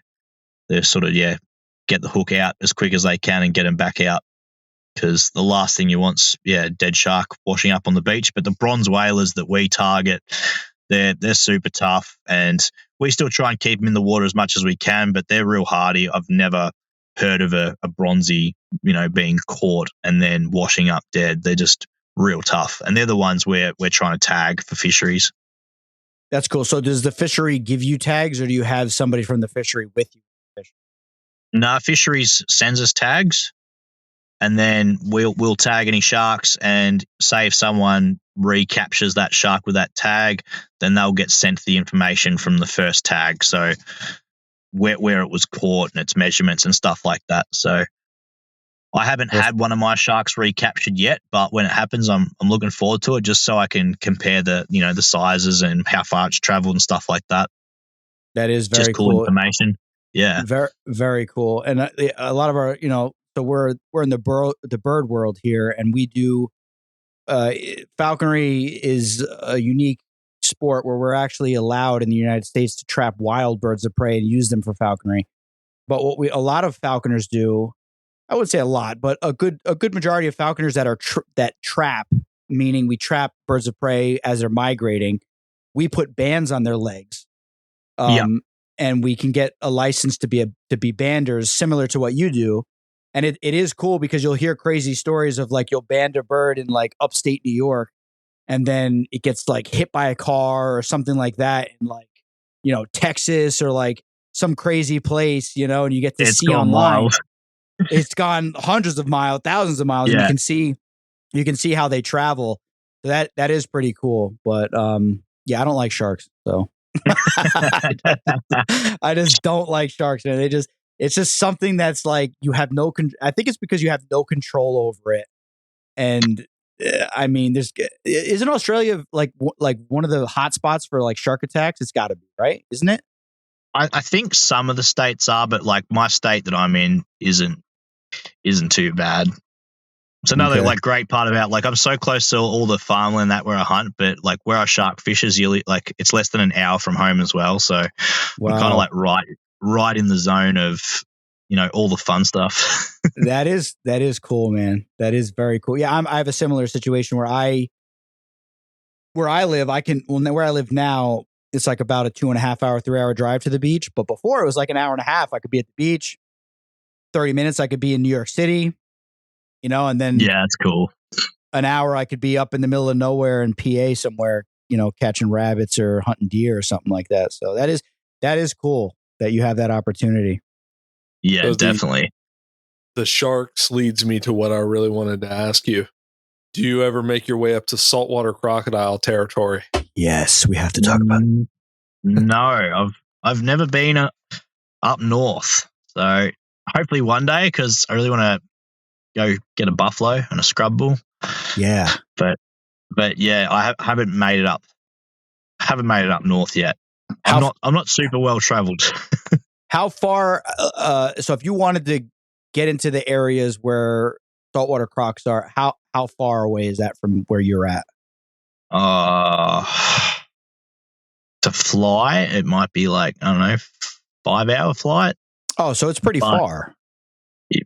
they're sort of, get the hook out as quick as they can and get them back out. Because the last thing you want's, dead shark washing up on the beach. But the bronze whalers that we target, they're super tough, and we still try and keep them in the water as much as we can, but they're real hardy. I've never heard of a bronzy, being caught and then washing up dead. They're just real tough, and they're the ones we're trying to tag for fisheries. That's cool. So does the fishery give you tags, or do you have somebody from the fishery with you? No, fisheries sends us tags, and then we'll tag any sharks, and say if someone recaptures that shark with that tag, then they'll get sent the information from the first tag. So where it was caught and its measurements and stuff like that. So I haven't had one of my sharks recaptured yet, but when it happens, I'm looking forward to it, just so I can compare the sizes and how far it's traveled and stuff like that. That is very just cool information. Yeah, very very cool. And a lot of our, so we're in the bird world here, and we do falconry is a unique sport where we're actually allowed in the United States to trap wild birds of prey and use them for falconry. But what a lot of falconers do, I wouldn't say a lot, but a good majority of falconers that are that trap, meaning we trap birds of prey as they're migrating, we put bands on their legs, and we can get a license to be banders, similar to what you do. And it is cool because you'll hear crazy stories of like you'll band a bird in like upstate New York, and then it gets like hit by a car or something like that in like, Texas or like some crazy place, and you get to see online. Wild. It's gone hundreds of miles, thousands of miles, and you can see how they travel. So that is pretty cool. But I don't like sharks, so I just don't like sharks, man. It's just something that's like you have no I think it's because you have no control over it. And I mean, isn't Australia like one of the hot spots for like shark attacks? It's got to be, right? Isn't it? I think some of the states are, but like my state that I'm in isn't too bad. It's another like great part about, like, I'm so close to all the farmland that where I hunt, but like where I shark fish is like it's less than an hour from home as well. So I'm kind of like right in the zone of all the fun stuff. That is cool, man. That is very cool. Yeah, I have a similar situation where I live. Where I live now, it's like about a 2.5 hour, 3 hour drive to the beach. But before it was like an hour and a half. I could be at the beach. 30 minutes I could be in New York City, and then that's cool. An hour I could be up in the middle of nowhere in PA somewhere, catching rabbits or hunting deer or something like that. So that is cool that you have that opportunity. Yeah, so definitely. The sharks leads me to what I really wanted to ask you. Do you ever make your way up to saltwater crocodile territory? Yes, we have to talk about it. No, I've never been up north. So hopefully one day, because I really want to go get a buffalo and a scrub bull. Yeah. But yeah, I haven't made it up. Haven't made it up north yet. I'm not super well traveled. How far? So if you wanted to get into the areas where saltwater crocs are, how far away is that from where you're at? To fly, it might be like, I don't know, 5-hour flight. Oh, so it's pretty far.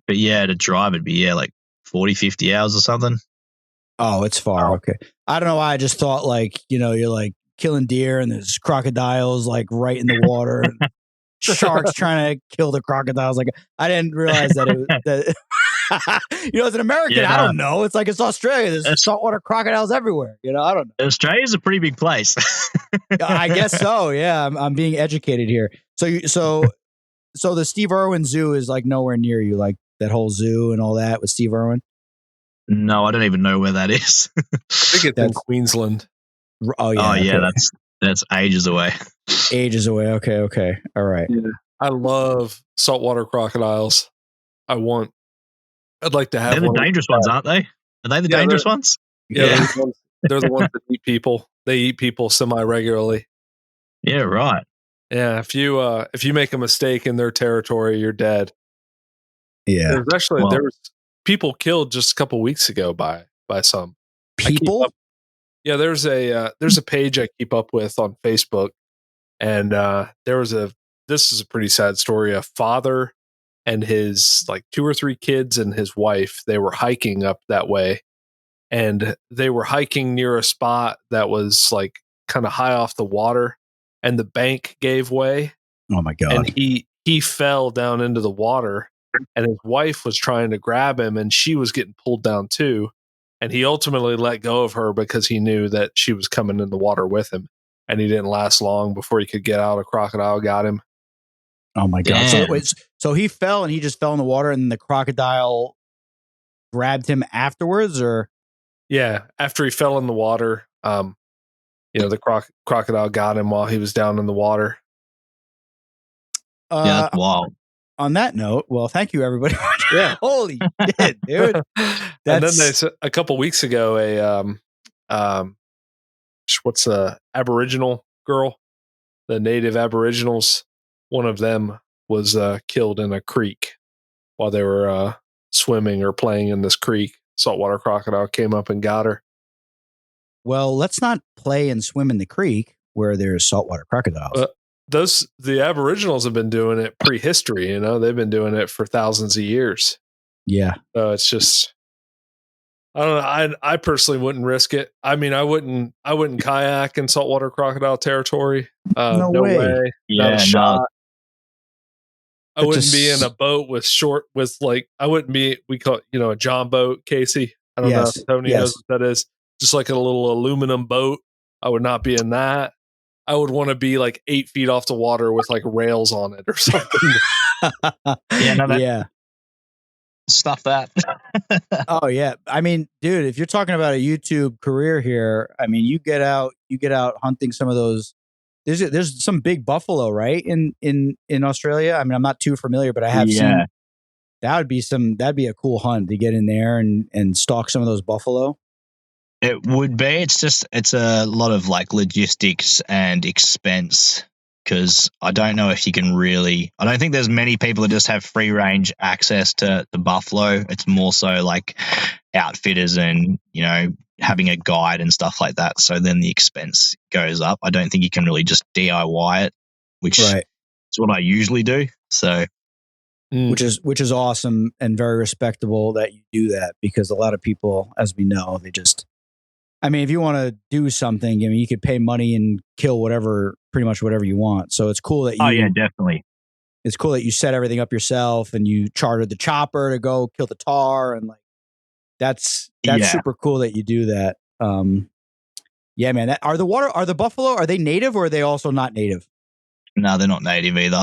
But yeah, to drive it'd be like 40, 50 hours or something. Oh, it's far. Oh. Okay. I don't know why I just thought like, you're like killing deer and there's crocodiles like right in the water and sharks trying to kill the crocodiles. Like I didn't realize that as an American, I don't know. It's like it's Australia. There's saltwater crocodiles everywhere. I don't know. Australia's a pretty big place. I guess so. Yeah, I'm being educated here. So the Steve Irwin Zoo is like nowhere near you, like that whole zoo and all that with Steve Irwin? No, I don't even know where that is. I think it's in Queensland. Oh yeah. Oh yeah, that's ages away. Ages away. Okay. All right. Yeah. I love saltwater crocodiles. I'd like to have. They're the dangerous ones, aren't they? Are they the dangerous ones? Yeah, they're the ones that eat people. They eat people semi-regularly. Yeah, right. Yeah, if you make a mistake in their territory, you're dead. Yeah. There was people killed just a couple weeks ago by some people. There's a page I keep up with on Facebook, and this is a pretty sad story. A father and his like 2 or 3 kids and his wife, they were hiking up that way, and they were hiking near a spot that was like kind of high off the water, and the bank gave way, Oh my God. and he fell down into the water, and his wife was trying to grab him, and she was getting pulled down too. And he ultimately let go of her because he knew that she was coming in the water with him, and he didn't last long before he could get out. A crocodile got him. Oh my God. Damn. So he fell and he just fell in the water, and the crocodile grabbed him afterwards, or? Yeah, after he fell in the water, the crocodile got him while he was down in the water. Yeah, that's wild. On that note, well, thank you, everybody. Yeah. Holy shit, dude. And then a couple weeks ago, what's the Aboriginal girl? The native Aboriginals, one of them was killed in a creek while they were swimming or playing in this creek. Saltwater crocodile came up and got her. Well, let's not play and swim in the creek where there's saltwater crocodiles. The Aboriginals have been doing it prehistory. They've been doing it for thousands of years. Yeah. So it's just, I don't know. I personally wouldn't risk it. I mean, I wouldn't kayak in saltwater crocodile territory. No way. Not Yeah, a shot. I But wouldn't just- be in a boat I wouldn't be, we call it, a John boat, Casey. I don't know Yes, if Tony yes. knows what that is. Just like a little aluminum boat. I would not be in that. I would want to be like 8 feet off the water with like rails on it or something. Yeah. Stuff that. Oh yeah. I mean, dude, if you're talking about a YouTube career here, I mean, you get out hunting some of those. There's some big buffalo, right? In Australia. I mean, I'm not too familiar, but I have seen. That'd be a cool hunt to get in there and stalk some of those buffalo. It would be. It's a lot of like logistics and expense, because I don't know if you can really. I don't think there's many people that just have free range access to the buffalo. It's more so like outfitters and having a guide and stuff like that. So then the expense goes up. I don't think you can really just DIY it, which is what I usually do. So. Which is awesome and very respectable that you do that, because a lot of people, as we know, if you want to do something, you could pay money and kill pretty much whatever you want. So it's cool that you. Oh yeah, definitely. It's cool that you set everything up yourself and you chartered the chopper to go kill the tar, and like that's super cool that you do that. Yeah, man. Are the buffalo, are they native or are they also not native? No, they're not native either.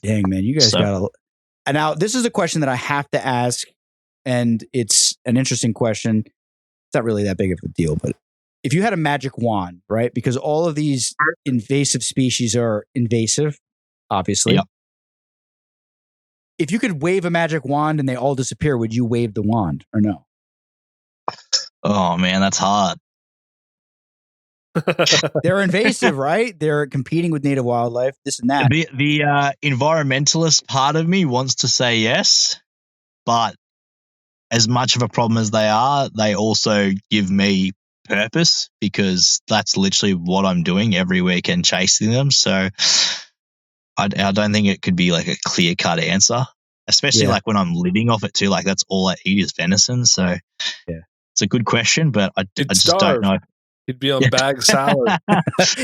Dang, man, you guys gotta. And now this is a question that I have to ask, and it's an interesting question. It's not really that big of a deal, but if you had a magic wand, right? Because all of these invasive species are invasive, obviously. Yep. If you could wave a magic wand and they all disappear, would you wave the wand or no? Oh man, that's hard. They're invasive, right? They're competing with native wildlife, this and that. The environmentalist part of me wants to say yes, but as much of a problem as they are, they also give me purpose, because that's literally what I'm doing every weekend, chasing them. So I don't think it could be like a clear cut answer, especially like when I'm living off it too. Like that's all I eat is venison. So it's a good question, but I just don't know. He'd be on bag salad.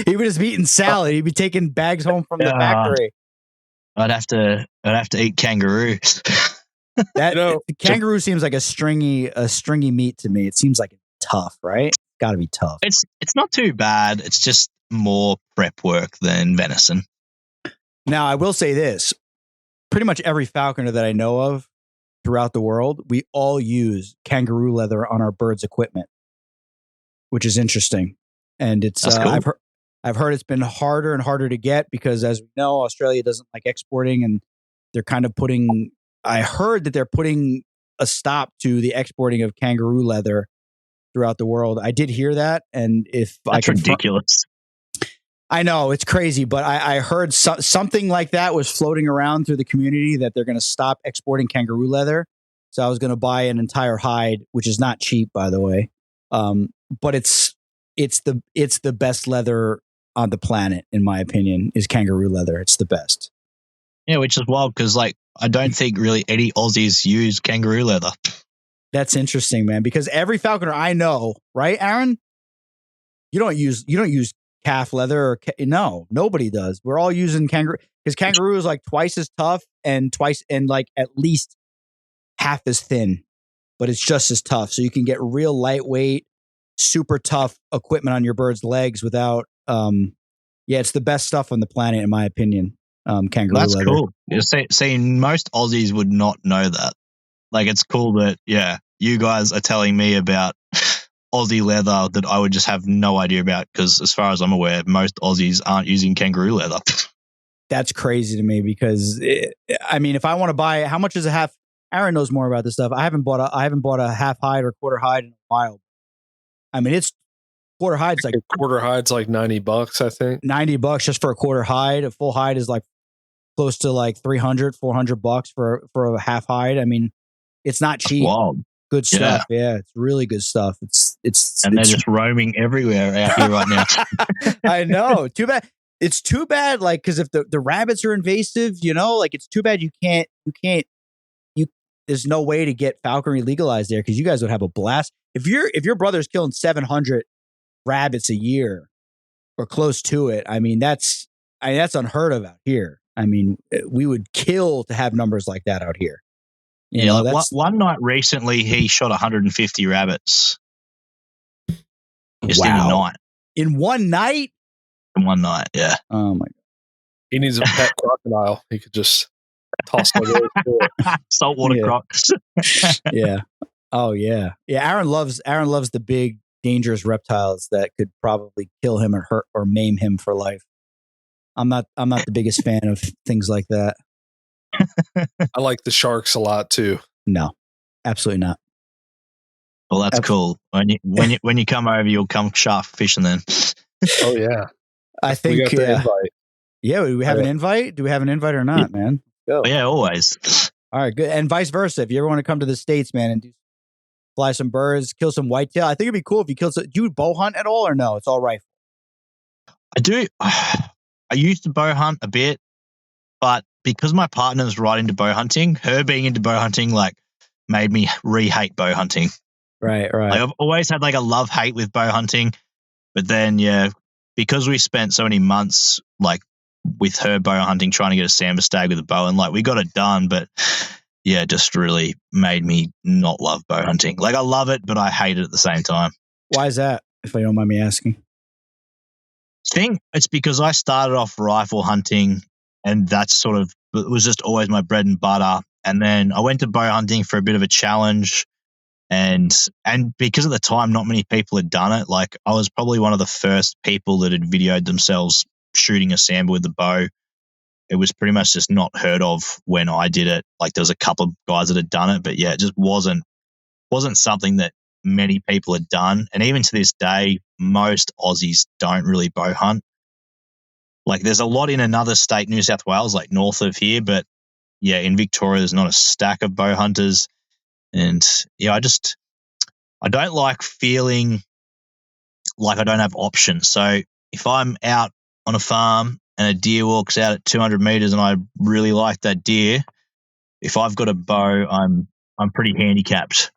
He would just be eating salad. He'd be taking bags home from the factory. I'd have to eat kangaroo. The kangaroo seems like a stringy meat to me. It seems like it's tough, right? Got to be tough. It's not too bad. It's just more prep work than venison. Now, I will say this. Pretty much every falconer that I know of throughout the world, we all use kangaroo leather on our birds' equipment, which is interesting. And it's cool. I've heard it's been harder and harder to get because, as we know, Australia doesn't like exporting, and they're kind of I heard that they're putting a stop to the exporting of kangaroo leather throughout the world. I did hear that, and that's ridiculous. I know it's crazy, but I heard something like that was floating around through the community that they're going to stop exporting kangaroo leather. So I was going to buy an entire hide, which is not cheap, by the way. But it's the best leather on the planet, in my opinion, is kangaroo leather. It's the best. Yeah, which is wild because I don't think really any Aussies use kangaroo leather. That's interesting, man, because every falconer I know, right, Aaron? You don't use calf leather or no, nobody does. We're all using kangaroo because kangaroo is like twice as tough and like at least half as thin, but it's just as tough. So you can get real lightweight, super tough equipment on your bird's legs without. It's the best stuff on the planet in my opinion. Kangaroo That's leather. cool. See, most Aussies would not know that. Like, it's cool that you guys are telling me about Aussie leather that I would just have no idea about, because as far as I'm aware, most Aussies aren't using kangaroo leather. That's crazy to me because if I want to buy, how much is a half? Aaron knows more about this stuff. I haven't bought a half hide or quarter hide in a while. I mean, it's quarter hide's like $90, I think. $90 just for a quarter hide. A full hide is like close to like $300-$400 for a half hide. I mean, it's not cheap. Wow. Good stuff. Yeah, it's really good stuff. They're just roaming everywhere out here right now. I know. Too bad. It's too bad. Like, because if the rabbits are invasive, like it's too bad you can't. There's no way to get falconry legalized there because you guys would have a blast. If your brother's killing 700 rabbits a year or close to it, I mean that's unheard of out here. I mean, we would kill to have numbers like that out here. One night recently, he shot 150 rabbits. Just in a night. In one night? In one night, yeah. Oh, my God. He needs a pet crocodile. He could just toss it. Saltwater crocs. Yeah. Oh, yeah. Yeah, Aaron loves the big, dangerous reptiles that could probably kill him or hurt or maim him for life. I'm not the biggest fan of things like that. I like the sharks a lot too. No, absolutely not. Well, that's cool. When you come over, you'll come shark fishing then. Oh yeah, I think. We got the invite. Yeah, do we have an invite? Do we have an invite or not, man? Go. Oh, yeah, always. All right, good. And vice versa. If you ever want to come to the States, man, and fly some birds, kill some whitetail, I think it'd be cool if you killed some. Do you bow hunt at all or no? It's all rifle. I do. I used to bow hunt a bit, but because my partner's right into bow hunting, her being into bow hunting like made me re-hate bow hunting. Right. Like, I've always had like a love-hate with bow hunting, but then because we spent so many months like with her bow hunting trying to get a sambar stag with a bow, and like we got it done, but it just really made me not love bow hunting. Like I love it, but I hate it at the same time. Why is that, if I don't mind me asking? It's because I started off rifle hunting, and that's it was just always my bread and butter. And then I went to bow hunting for a bit of a challenge, and because at the time not many people had done it. Like I was probably one of the first people that had videoed themselves shooting a sambar with the bow. It was pretty much just not heard of when I did it. Like there was a couple of guys that had done it, but it just wasn't something that many people had done. And even to this day, most Aussies don't really bow hunt. Like there's a lot in another state, New South Wales, like north of here, but in Victoria there's not a stack of bow hunters. And I don't like feeling like I don't have options. So if I'm out on a farm and a deer walks out at 200 meters and I really like that deer, if I've got a bow, I'm pretty handicapped.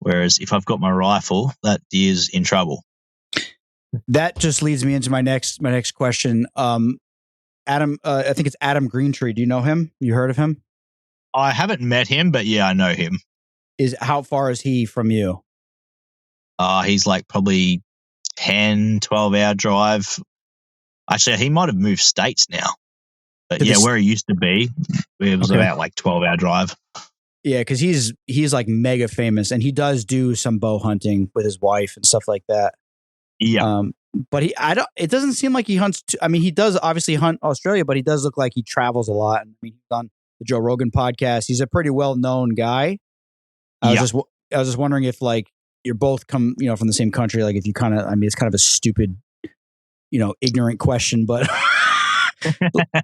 Whereas if I've got my rifle, that deer's in trouble. That just leads me into my next question. Adam, I think it's Adam Greentree. Do you know him? You heard of him? I haven't met him, but I know him. How far is he from you? He's like probably 10, 12-hour drive. Actually, he might have moved states now. But where he used to be, it was about like 12-hour drive. Yeah, because he's like mega famous, and he does do some bow hunting with his wife and stuff like that. Yeah. But it doesn't seem like he hunts. He does obviously hunt Australia, but he does look like he travels a lot. He's on the Joe Rogan podcast. He's a pretty well-known guy. I was just wondering if like you're both come, from the same country. Like if you kind of, it's kind of a stupid, ignorant question, but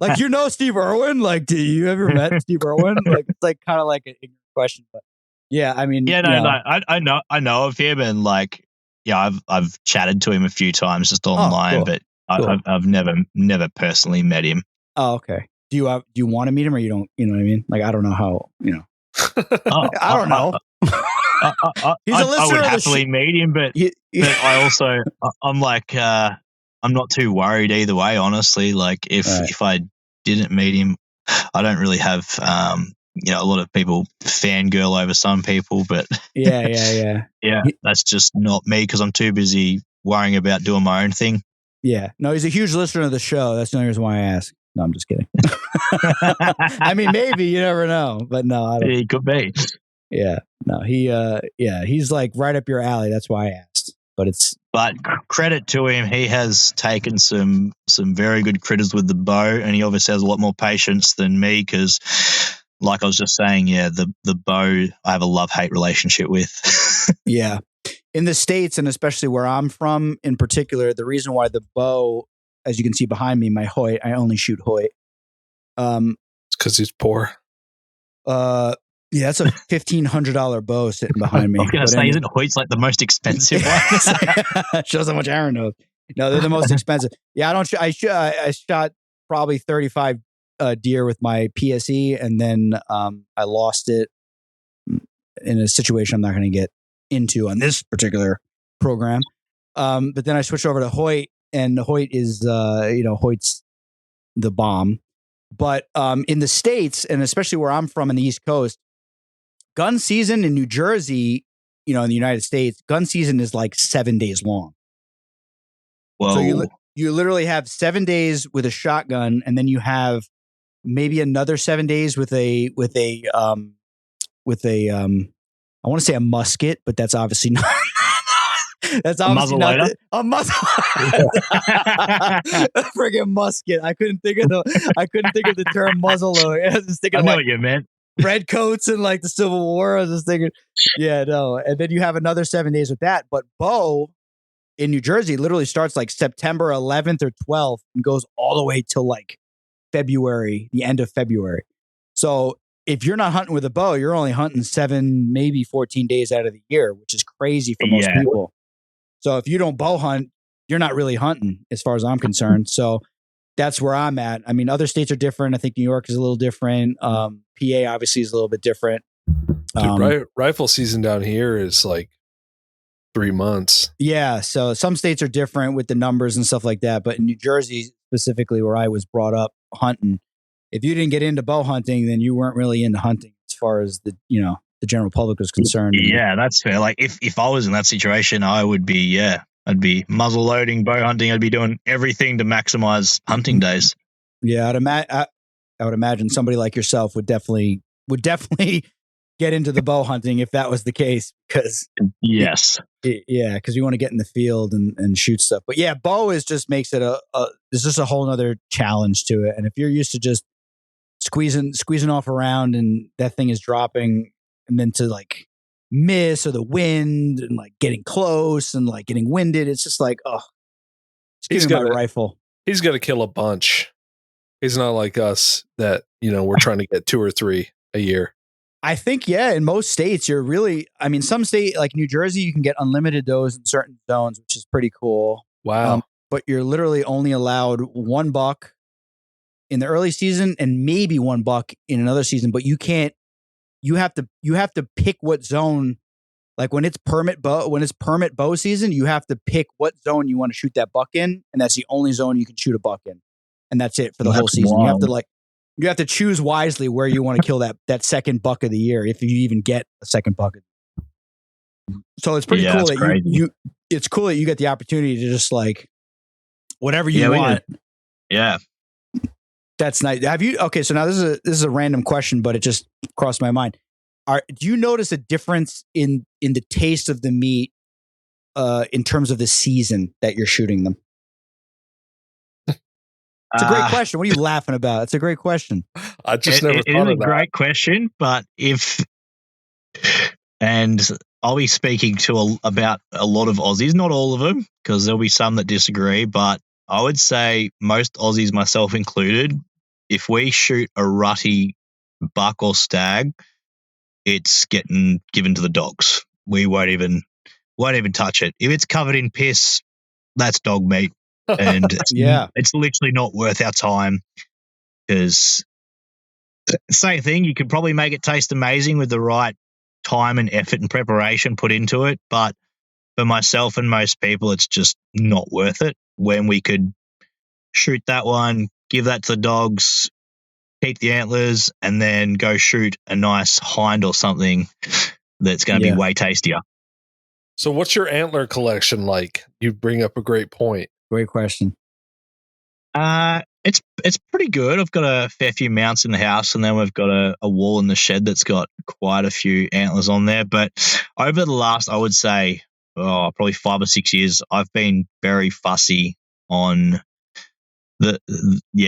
like, Steve Irwin, like, do you ever met Steve Irwin? Like, it's like kind of like an ignorant question, but I know of him, and like, I've chatted to him a few times just online, but I've never personally met him. Oh, okay. Do you want to meet him, or you don't? You know what I mean? Like, I don't know how. I don't know. He's a listener I would of the happily meet him, but I also I'm like I'm not too worried either way. Honestly, like if I didn't meet him, I don't really have a lot of people fangirl over some people, but yeah. That's just not me because I'm too busy worrying about doing my own thing. Yeah, no, he's a huge listener of the show. That's the only reason why I ask. No, I'm just kidding. I mean, maybe you never know, but no, I don't. He could be. Yeah, no, he's like right up your alley. That's why I asked. But credit to him, he has taken some very good critters with the bow, and he obviously has a lot more patience than me because, like I was just saying, the bow I have a love-hate relationship with. Yeah, in the States and especially where I'm from, in particular, the reason why the bow, as you can see behind me, my Hoyt, I only shoot Hoyt. It's because he's poor. Yeah, that's a $1,500 bow sitting behind me. I was going to say, isn't Hoyt's like the most expensive one? Shows how much Aaron knows. No, they're the most expensive. Yeah, I shot probably 35 deer with my PSE, and then I lost it in a situation I'm not going to get into on this particular program. But then I switched over to Hoyt, and Hoyt is Hoyt's the bomb. But in the States, and especially where I'm from in the East Coast, gun season in New Jersey, in the United States, gun season is like 7 days long. Whoa. So you literally have 7 days with a shotgun, and then you have maybe another 7 days with a I want to say a musket, but that's obviously not. That's obviously not a muzzle. Friggin' musket. I couldn't think of the term muzzle loader. I was just thinking. I know what you meant. Red coats and like the Civil War. I was just thinking, yeah, no. And then you have another 7 days with that. But bow in New Jersey literally starts like September 11th or 12th and goes all the way till like February, the end of February. So if you're not hunting with a bow, you're only hunting 7, maybe 14 days out of the year, which is crazy for most people. So if you don't bow hunt, you're not really hunting as far as I'm concerned. So that's where I'm at. I mean, other states are different. I think New York is a little different. PA obviously is a little bit different. Dude, rifle season down here is like 3 months. Yeah. So some states are different with the numbers and stuff like that. But in New Jersey, specifically where I was brought up hunting, if you didn't get into bow hunting, then you weren't really into hunting as far as the general public was concerned. Yeah, that's fair. Like if I was in that situation, I'd be muzzle loading, bow hunting. I'd be doing everything to maximize hunting days. Yeah, I would imagine somebody like yourself would definitely get into the bow hunting if that was the case. Because because you want to get in the field and shoot stuff. But yeah, bow just makes it there's just a whole other challenge to it. And if you're used to just squeezing off around and that thing is dropping, and then to like miss or the wind and like getting close and like getting winded, it's just like, just give me my rifle. He's got to kill a bunch. He's not like us that, we're trying to get 2 or 3 a year. I think, in most states, some state like New Jersey, you can get unlimited does in certain zones, which is pretty cool. Wow. But you're literally only allowed 1 buck in the early season and maybe 1 buck in another season, but you have to pick what zone. Like when it's permit bow season, you have to pick what zone you want to shoot that buck in, and that's the only zone you can shoot a buck in, and that's it for the whole season. Wild. You have to choose wisely where you want to kill that second buck of the year, if you even get a second buck. So it's pretty cool that it's cool that you get the opportunity to just like whatever you want. Yeah. That's nice. Okay, so now this is a random question, but it just crossed my mind. Do you notice a difference in the taste of the meat in terms of the season that you're shooting them? It's a great question. What are you laughing about? It's a great question. I just never thought of that. It is a great question, but and I'll be speaking about a lot of Aussies, not all of them, because there'll be some that disagree, but I would say most Aussies, myself included, if we shoot a rutty buck or stag, it's getting given to the dogs. We won't even touch it. If it's covered in piss, that's dog meat. And it's literally not worth our time, because same thing, you could probably make it taste amazing with the right time and effort and preparation put into it. But for myself and most people, it's just not worth it when we could shoot that one, give that to the dogs, keep the antlers, and then go shoot a nice hind or something that's going to be way tastier. So what's your antler collection like? You bring up a great point. Great question. It's pretty good. I've got a fair few mounts in the house, and then we've got a wall in the shed that's got quite a few antlers on there. But over the last, I would say, probably 5 or 6 years, I've been very fussy on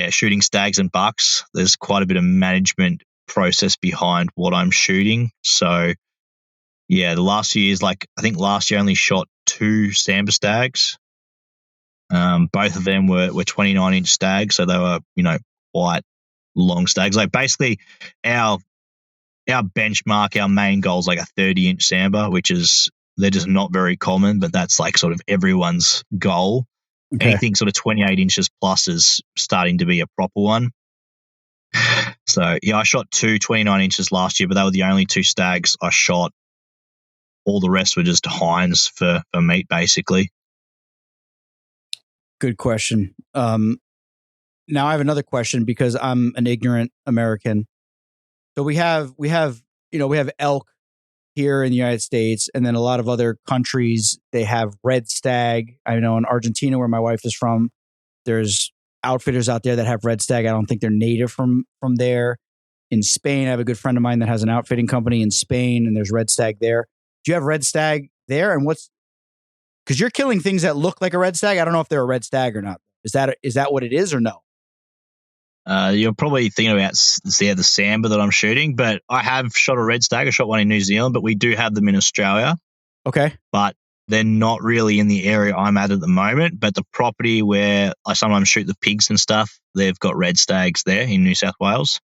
shooting stags and bucks. There's quite a bit of management process behind what I'm shooting. So the last few years, like I think last year I only shot 2 Sambar stags. Both of them were 29-inch stags, so they were, quite long stags. Like basically our benchmark, our main goal is like a 30-inch Sambar, which is, they're just not very common, but that's like sort of everyone's goal. Okay. Anything sort of 28 inches plus is starting to be a proper one. So I shot 2 29 inches last year, but they were the only 2 stags I shot. All the rest were just hinds for meat, basically. Good question. Now I have another question because I'm an ignorant American. So we have elk here in the United States, and then a lot of other countries, they have red stag. I know in Argentina, where my wife is from, there's outfitters out there that have red stag. I don't think they're native from there. In Spain, I have a good friend of mine that has an outfitting company in Spain, and there's red stag there. Do you have red stag there? And because you're killing things that look like a red stag. I don't know if they're a red stag or not. Is that what it is or no? You're probably thinking about the Sambar that I'm shooting, but I have shot a red stag. I shot one in New Zealand, but we do have them in Australia. Okay. But they're not really in the area I'm at the moment. But the property where I sometimes shoot the pigs and stuff, they've got red stags there in New South Wales.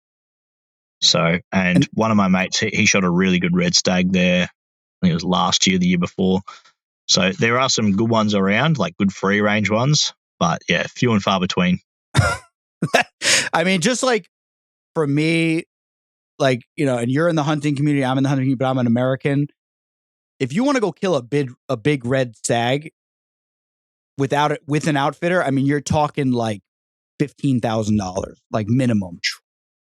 So, and one of my mates, he shot a really good red stag there. I think it was last year, the year before. So there are some good ones around, like good free range ones, but few and far between. I mean, just like for me, like, and you're in the hunting community, I'm in the hunting community, but I'm an American. If you want to go kill a big red stag with an outfitter, I mean, you're talking like $15,000, like minimum,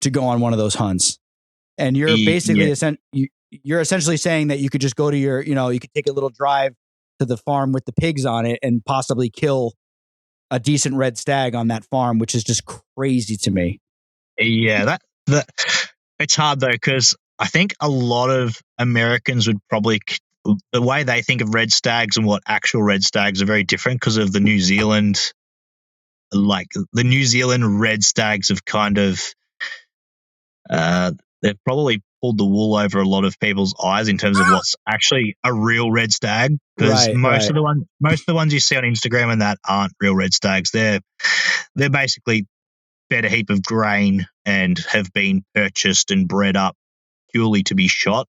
to go on one of those hunts. And you're basically you're essentially saying that you could just go to you could take a little drive to the farm with the pigs on it and possibly kill a decent red stag on that farm, which is just crazy to me. Yeah, that it's hard though, because I think a lot of Americans would probably, the way they think of red stags and what actual red stags are very different because of the New Zealand, like the New Zealand red stags have kind of, they've probably pulled the wool over a lot of people's eyes in terms of what's actually a real red stag. Because most of the ones you see on Instagram and that aren't real red stags. They're basically fed a heap of grain and have been purchased and bred up purely to be shot.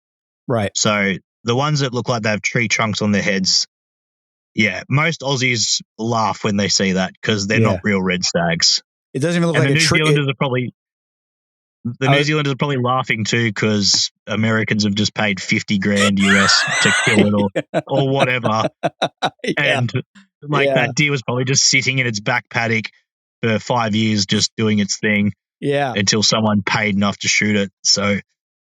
Right. So the ones that look like they have tree trunks on their heads, most Aussies laugh when they see that because they're not real red stags. It doesn't even look like a a tree. The New Zealanders are probably laughing too because Americans have just paid $50,000 US to kill it or whatever. And that deer was probably just sitting in its back paddock for 5 years just doing its thing until someone paid enough to shoot it. So,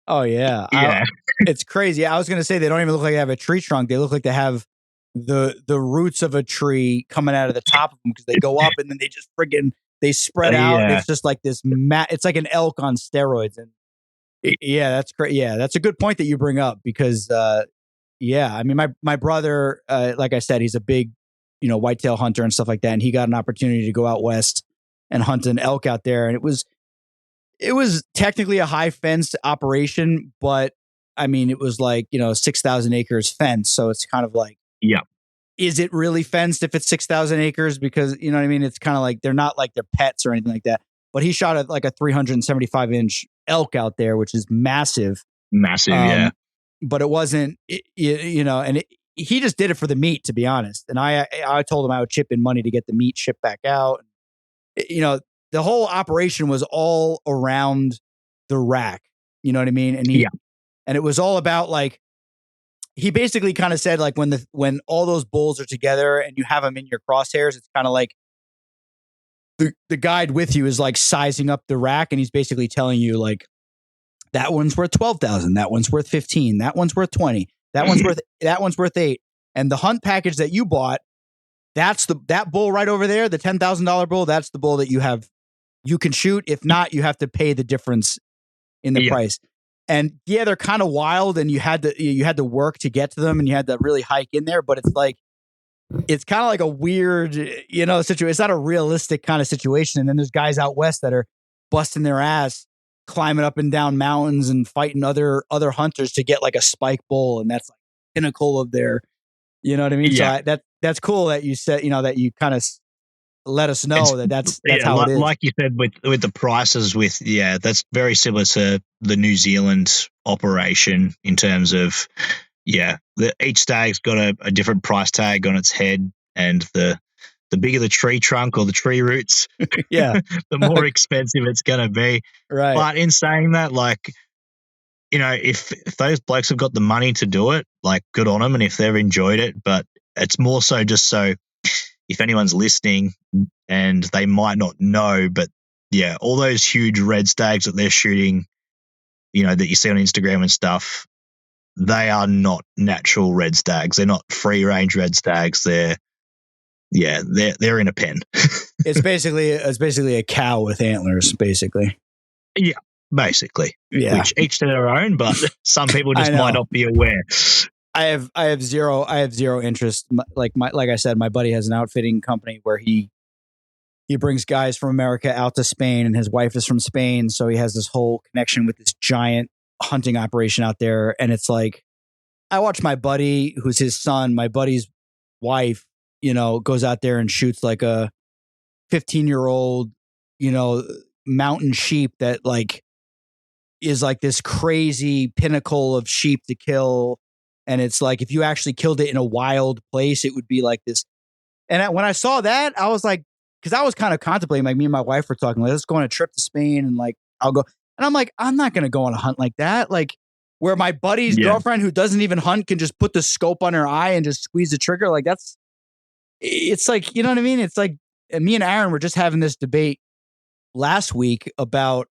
it's crazy. I was going to say they don't even look like they have a tree trunk. They look like they have the roots of a tree coming out of the top of them because they go up and then they just they spread out. And it's just like this it's like an elk on steroids. And that's great. Yeah, that's a good point that you bring up because, I mean, my brother, like I said, he's a big, whitetail hunter and stuff like that. And he got an opportunity to go out west and hunt an elk out there. And it was technically a high fence operation, but I mean, it was like, 6,000 acres fence. So it's kind of like, is it really fenced if it's 6,000 acres? Because, you know what I mean? It's kind of like, they're not like their pets or anything like that. But he shot at like a 375-inch elk out there, which is massive. Massive, But it wasn't, he just did it for the meat, to be honest. And I told him I would chip in money to get the meat shipped back out. The whole operation was all around the rack. You know what I mean? And And it was all about like, he basically kind of said like when all those bulls are together and you have them in your crosshairs, it's kind of like the guide with you is like sizing up the rack, and he's basically telling you like, that one's worth 12,000, that one's worth 15, that one's worth 20, that one's worth 8. And the hunt package that you bought, that bull right over there, the $10,000 bull, that's the bull that you can shoot. If not, you have to pay the difference in the price. And yeah, they're kind of wild, and you had to work to get to them, and you had to really hike in there. But it's kind of like a weird, situation. It's not a realistic kind of situation. And then there's guys out west that are busting their ass, climbing up and down mountains and fighting other hunters to get like a spike bull, and that's like pinnacle of their, you know what I mean? Yeah. So that's cool that you said, that you kind of let us know that's how it is. Like you said with the prices, that's very similar to the New Zealand operation in terms of each stag's got a different price tag on its head, and the bigger the tree trunk or the tree roots, the more expensive it's going to be. Right. But in saying that, like, if those blokes have got the money to do it, like, good on them, and if they've enjoyed it, but it's more so just so if anyone's listening and they might not know, but all those huge red stags that they're shooting, that you see on Instagram and stuff, they are not natural red stags. They're not free range red stags. They're in a pen. It's basically a cow with antlers, basically. Yeah, basically. Yeah. Which each to their own, but some people just might not be aware. I have zero interest. Like I said, my buddy has an outfitting company where he brings guys from America out to Spain, and his wife is from Spain, so he has this whole connection with this giant hunting operation out there. And it's like, I watch my buddy, who's his son, my buddy's wife, goes out there and shoots like a 15-year-old, mountain sheep that like is like this crazy pinnacle of sheep to kill. And it's like, if you actually killed it in a wild place, it would be like this. And when I saw that, I was like, because I was kind of contemplating, like, me and my wife were talking, like, let's go on a trip to Spain, and like, I'll go. And I'm like, I'm not going to go on a hunt like that. Like, where my buddy's girlfriend, who doesn't even hunt, can just put the scope on her eye and just squeeze the trigger. Like, it's like, you know what I mean? It's like, me and Aaron were just having this debate last week about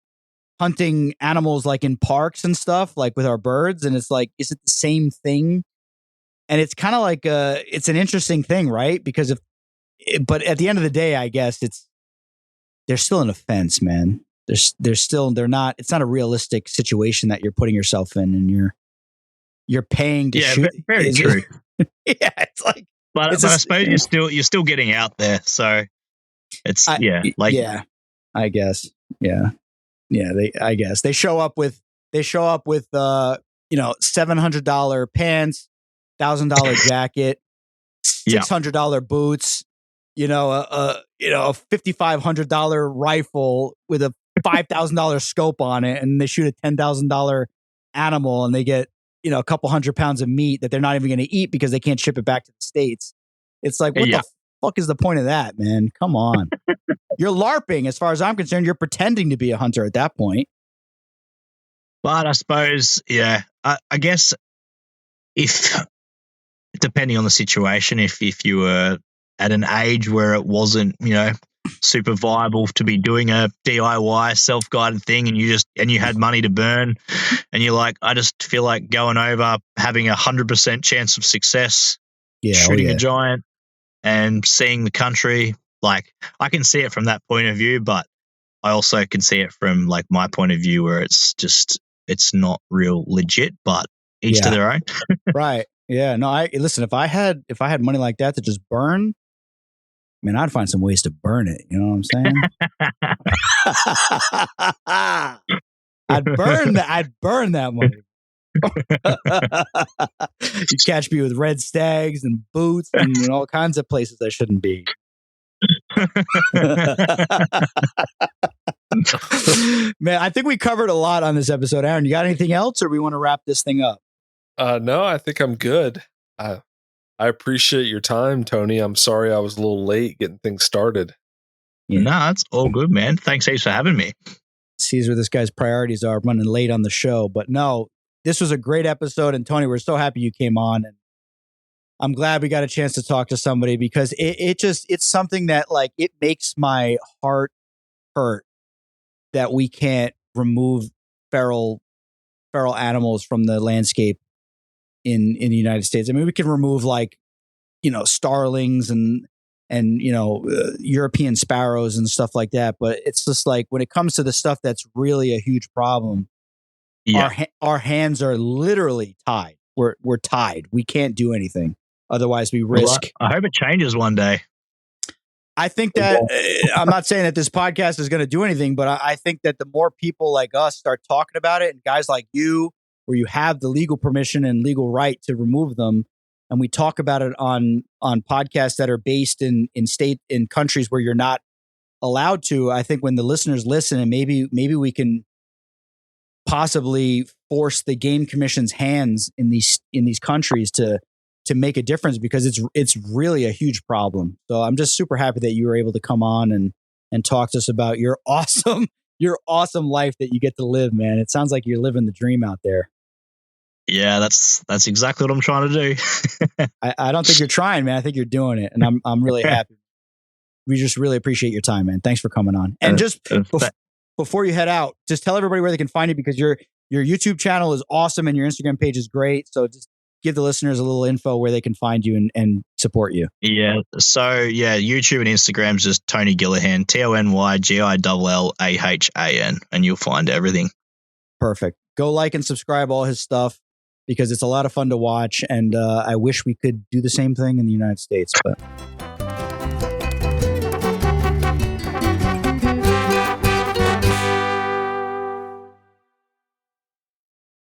hunting animals like in parks and stuff, like with our birds. And it's like, is it the same thing? And it's kind of like, it's an interesting thing, right? Because but at the end of the day, I guess they're still an offense, man. They're not, it's not a realistic situation that you're putting yourself in, and you're paying to shoot. Very true. It's like, but I suppose you're still getting out there. So it's, I guess. Yeah. I guess they show up with $700 pants, $1,000 jacket, $600 boots, a $5,500 rifle with a $5,000 scope on it, and they shoot a $10,000 animal, and they get a couple 100 pounds of meat that they're not even going to eat because they can't ship it back to the States. It's like, what the fuck is the point of that, man? Come on. You're LARPing, as far as I'm concerned. You're pretending to be a hunter at that point. But I suppose, I guess if, depending on the situation, if you were at an age where it wasn't, super viable to be doing a DIY self-guided thing, and you had money to burn, and you're like, I just feel like going over, having 100% chance of success, shooting a giant and seeing the country. Like, I can see it from that point of view, but I also can see it from like my point of view, where it's not real legit, but each to their own. Right. Yeah. No, listen, if I had money like that to just burn, man, I'd find some ways to burn it. You know what I'm saying? I'd burn that money. You catch me with red stags and boots and all kinds of places I shouldn't be. Man, I think we covered a lot on this episode. Aaron, you got anything else, or we want to wrap this thing up? No, I think I'm good. I appreciate your time, Tony. I'm sorry I was a little late getting things started. Yeah. No, it's all good, man. Thanks heaps for having me. Sees where this guy's priorities are, running late on the show. But no, this was a great episode. And Tony, we're so happy you came on. And I'm glad we got a chance to talk to somebody because it's something that like, it makes my heart hurt that we can't remove feral animals from the landscape in the United States. I mean, we can remove like, starlings and European sparrows and stuff like that. But it's just like when it comes to the stuff that's really a huge problem, our hands are literally tied. We're tied. We can't do anything. Otherwise, we risk. Well, I hope it changes one day. I think that I'm not saying that this podcast is going to do anything, but I think that the more people like us start talking about it, and guys like you, where you have the legal permission and legal right to remove them, and we talk about it on podcasts that are based in countries where you're not allowed to. I think when the listeners listen, and maybe we can possibly force the game commission's hands in these countries to make a difference, because it's really a huge problem. So I'm just super happy that you were able to come on and talk to us about your awesome life that you get to live, man. It sounds like you're living the dream out there. Yeah, that's exactly what I'm trying to do. I don't think you're trying, man. I think you're doing it, and I'm really happy. We just really appreciate your time, man. Thanks for coming on. And just before you head out, just tell everybody where they can find you, because your YouTube channel is awesome and your Instagram page is great. So just give the listeners a little info where they can find you and support you. Yeah. So YouTube and Instagram is just Tony Gillahan, TonyGillahan, and you'll find everything. Perfect. Go like and subscribe all his stuff, because it's a lot of fun to watch. And I wish we could do the same thing in the United States, but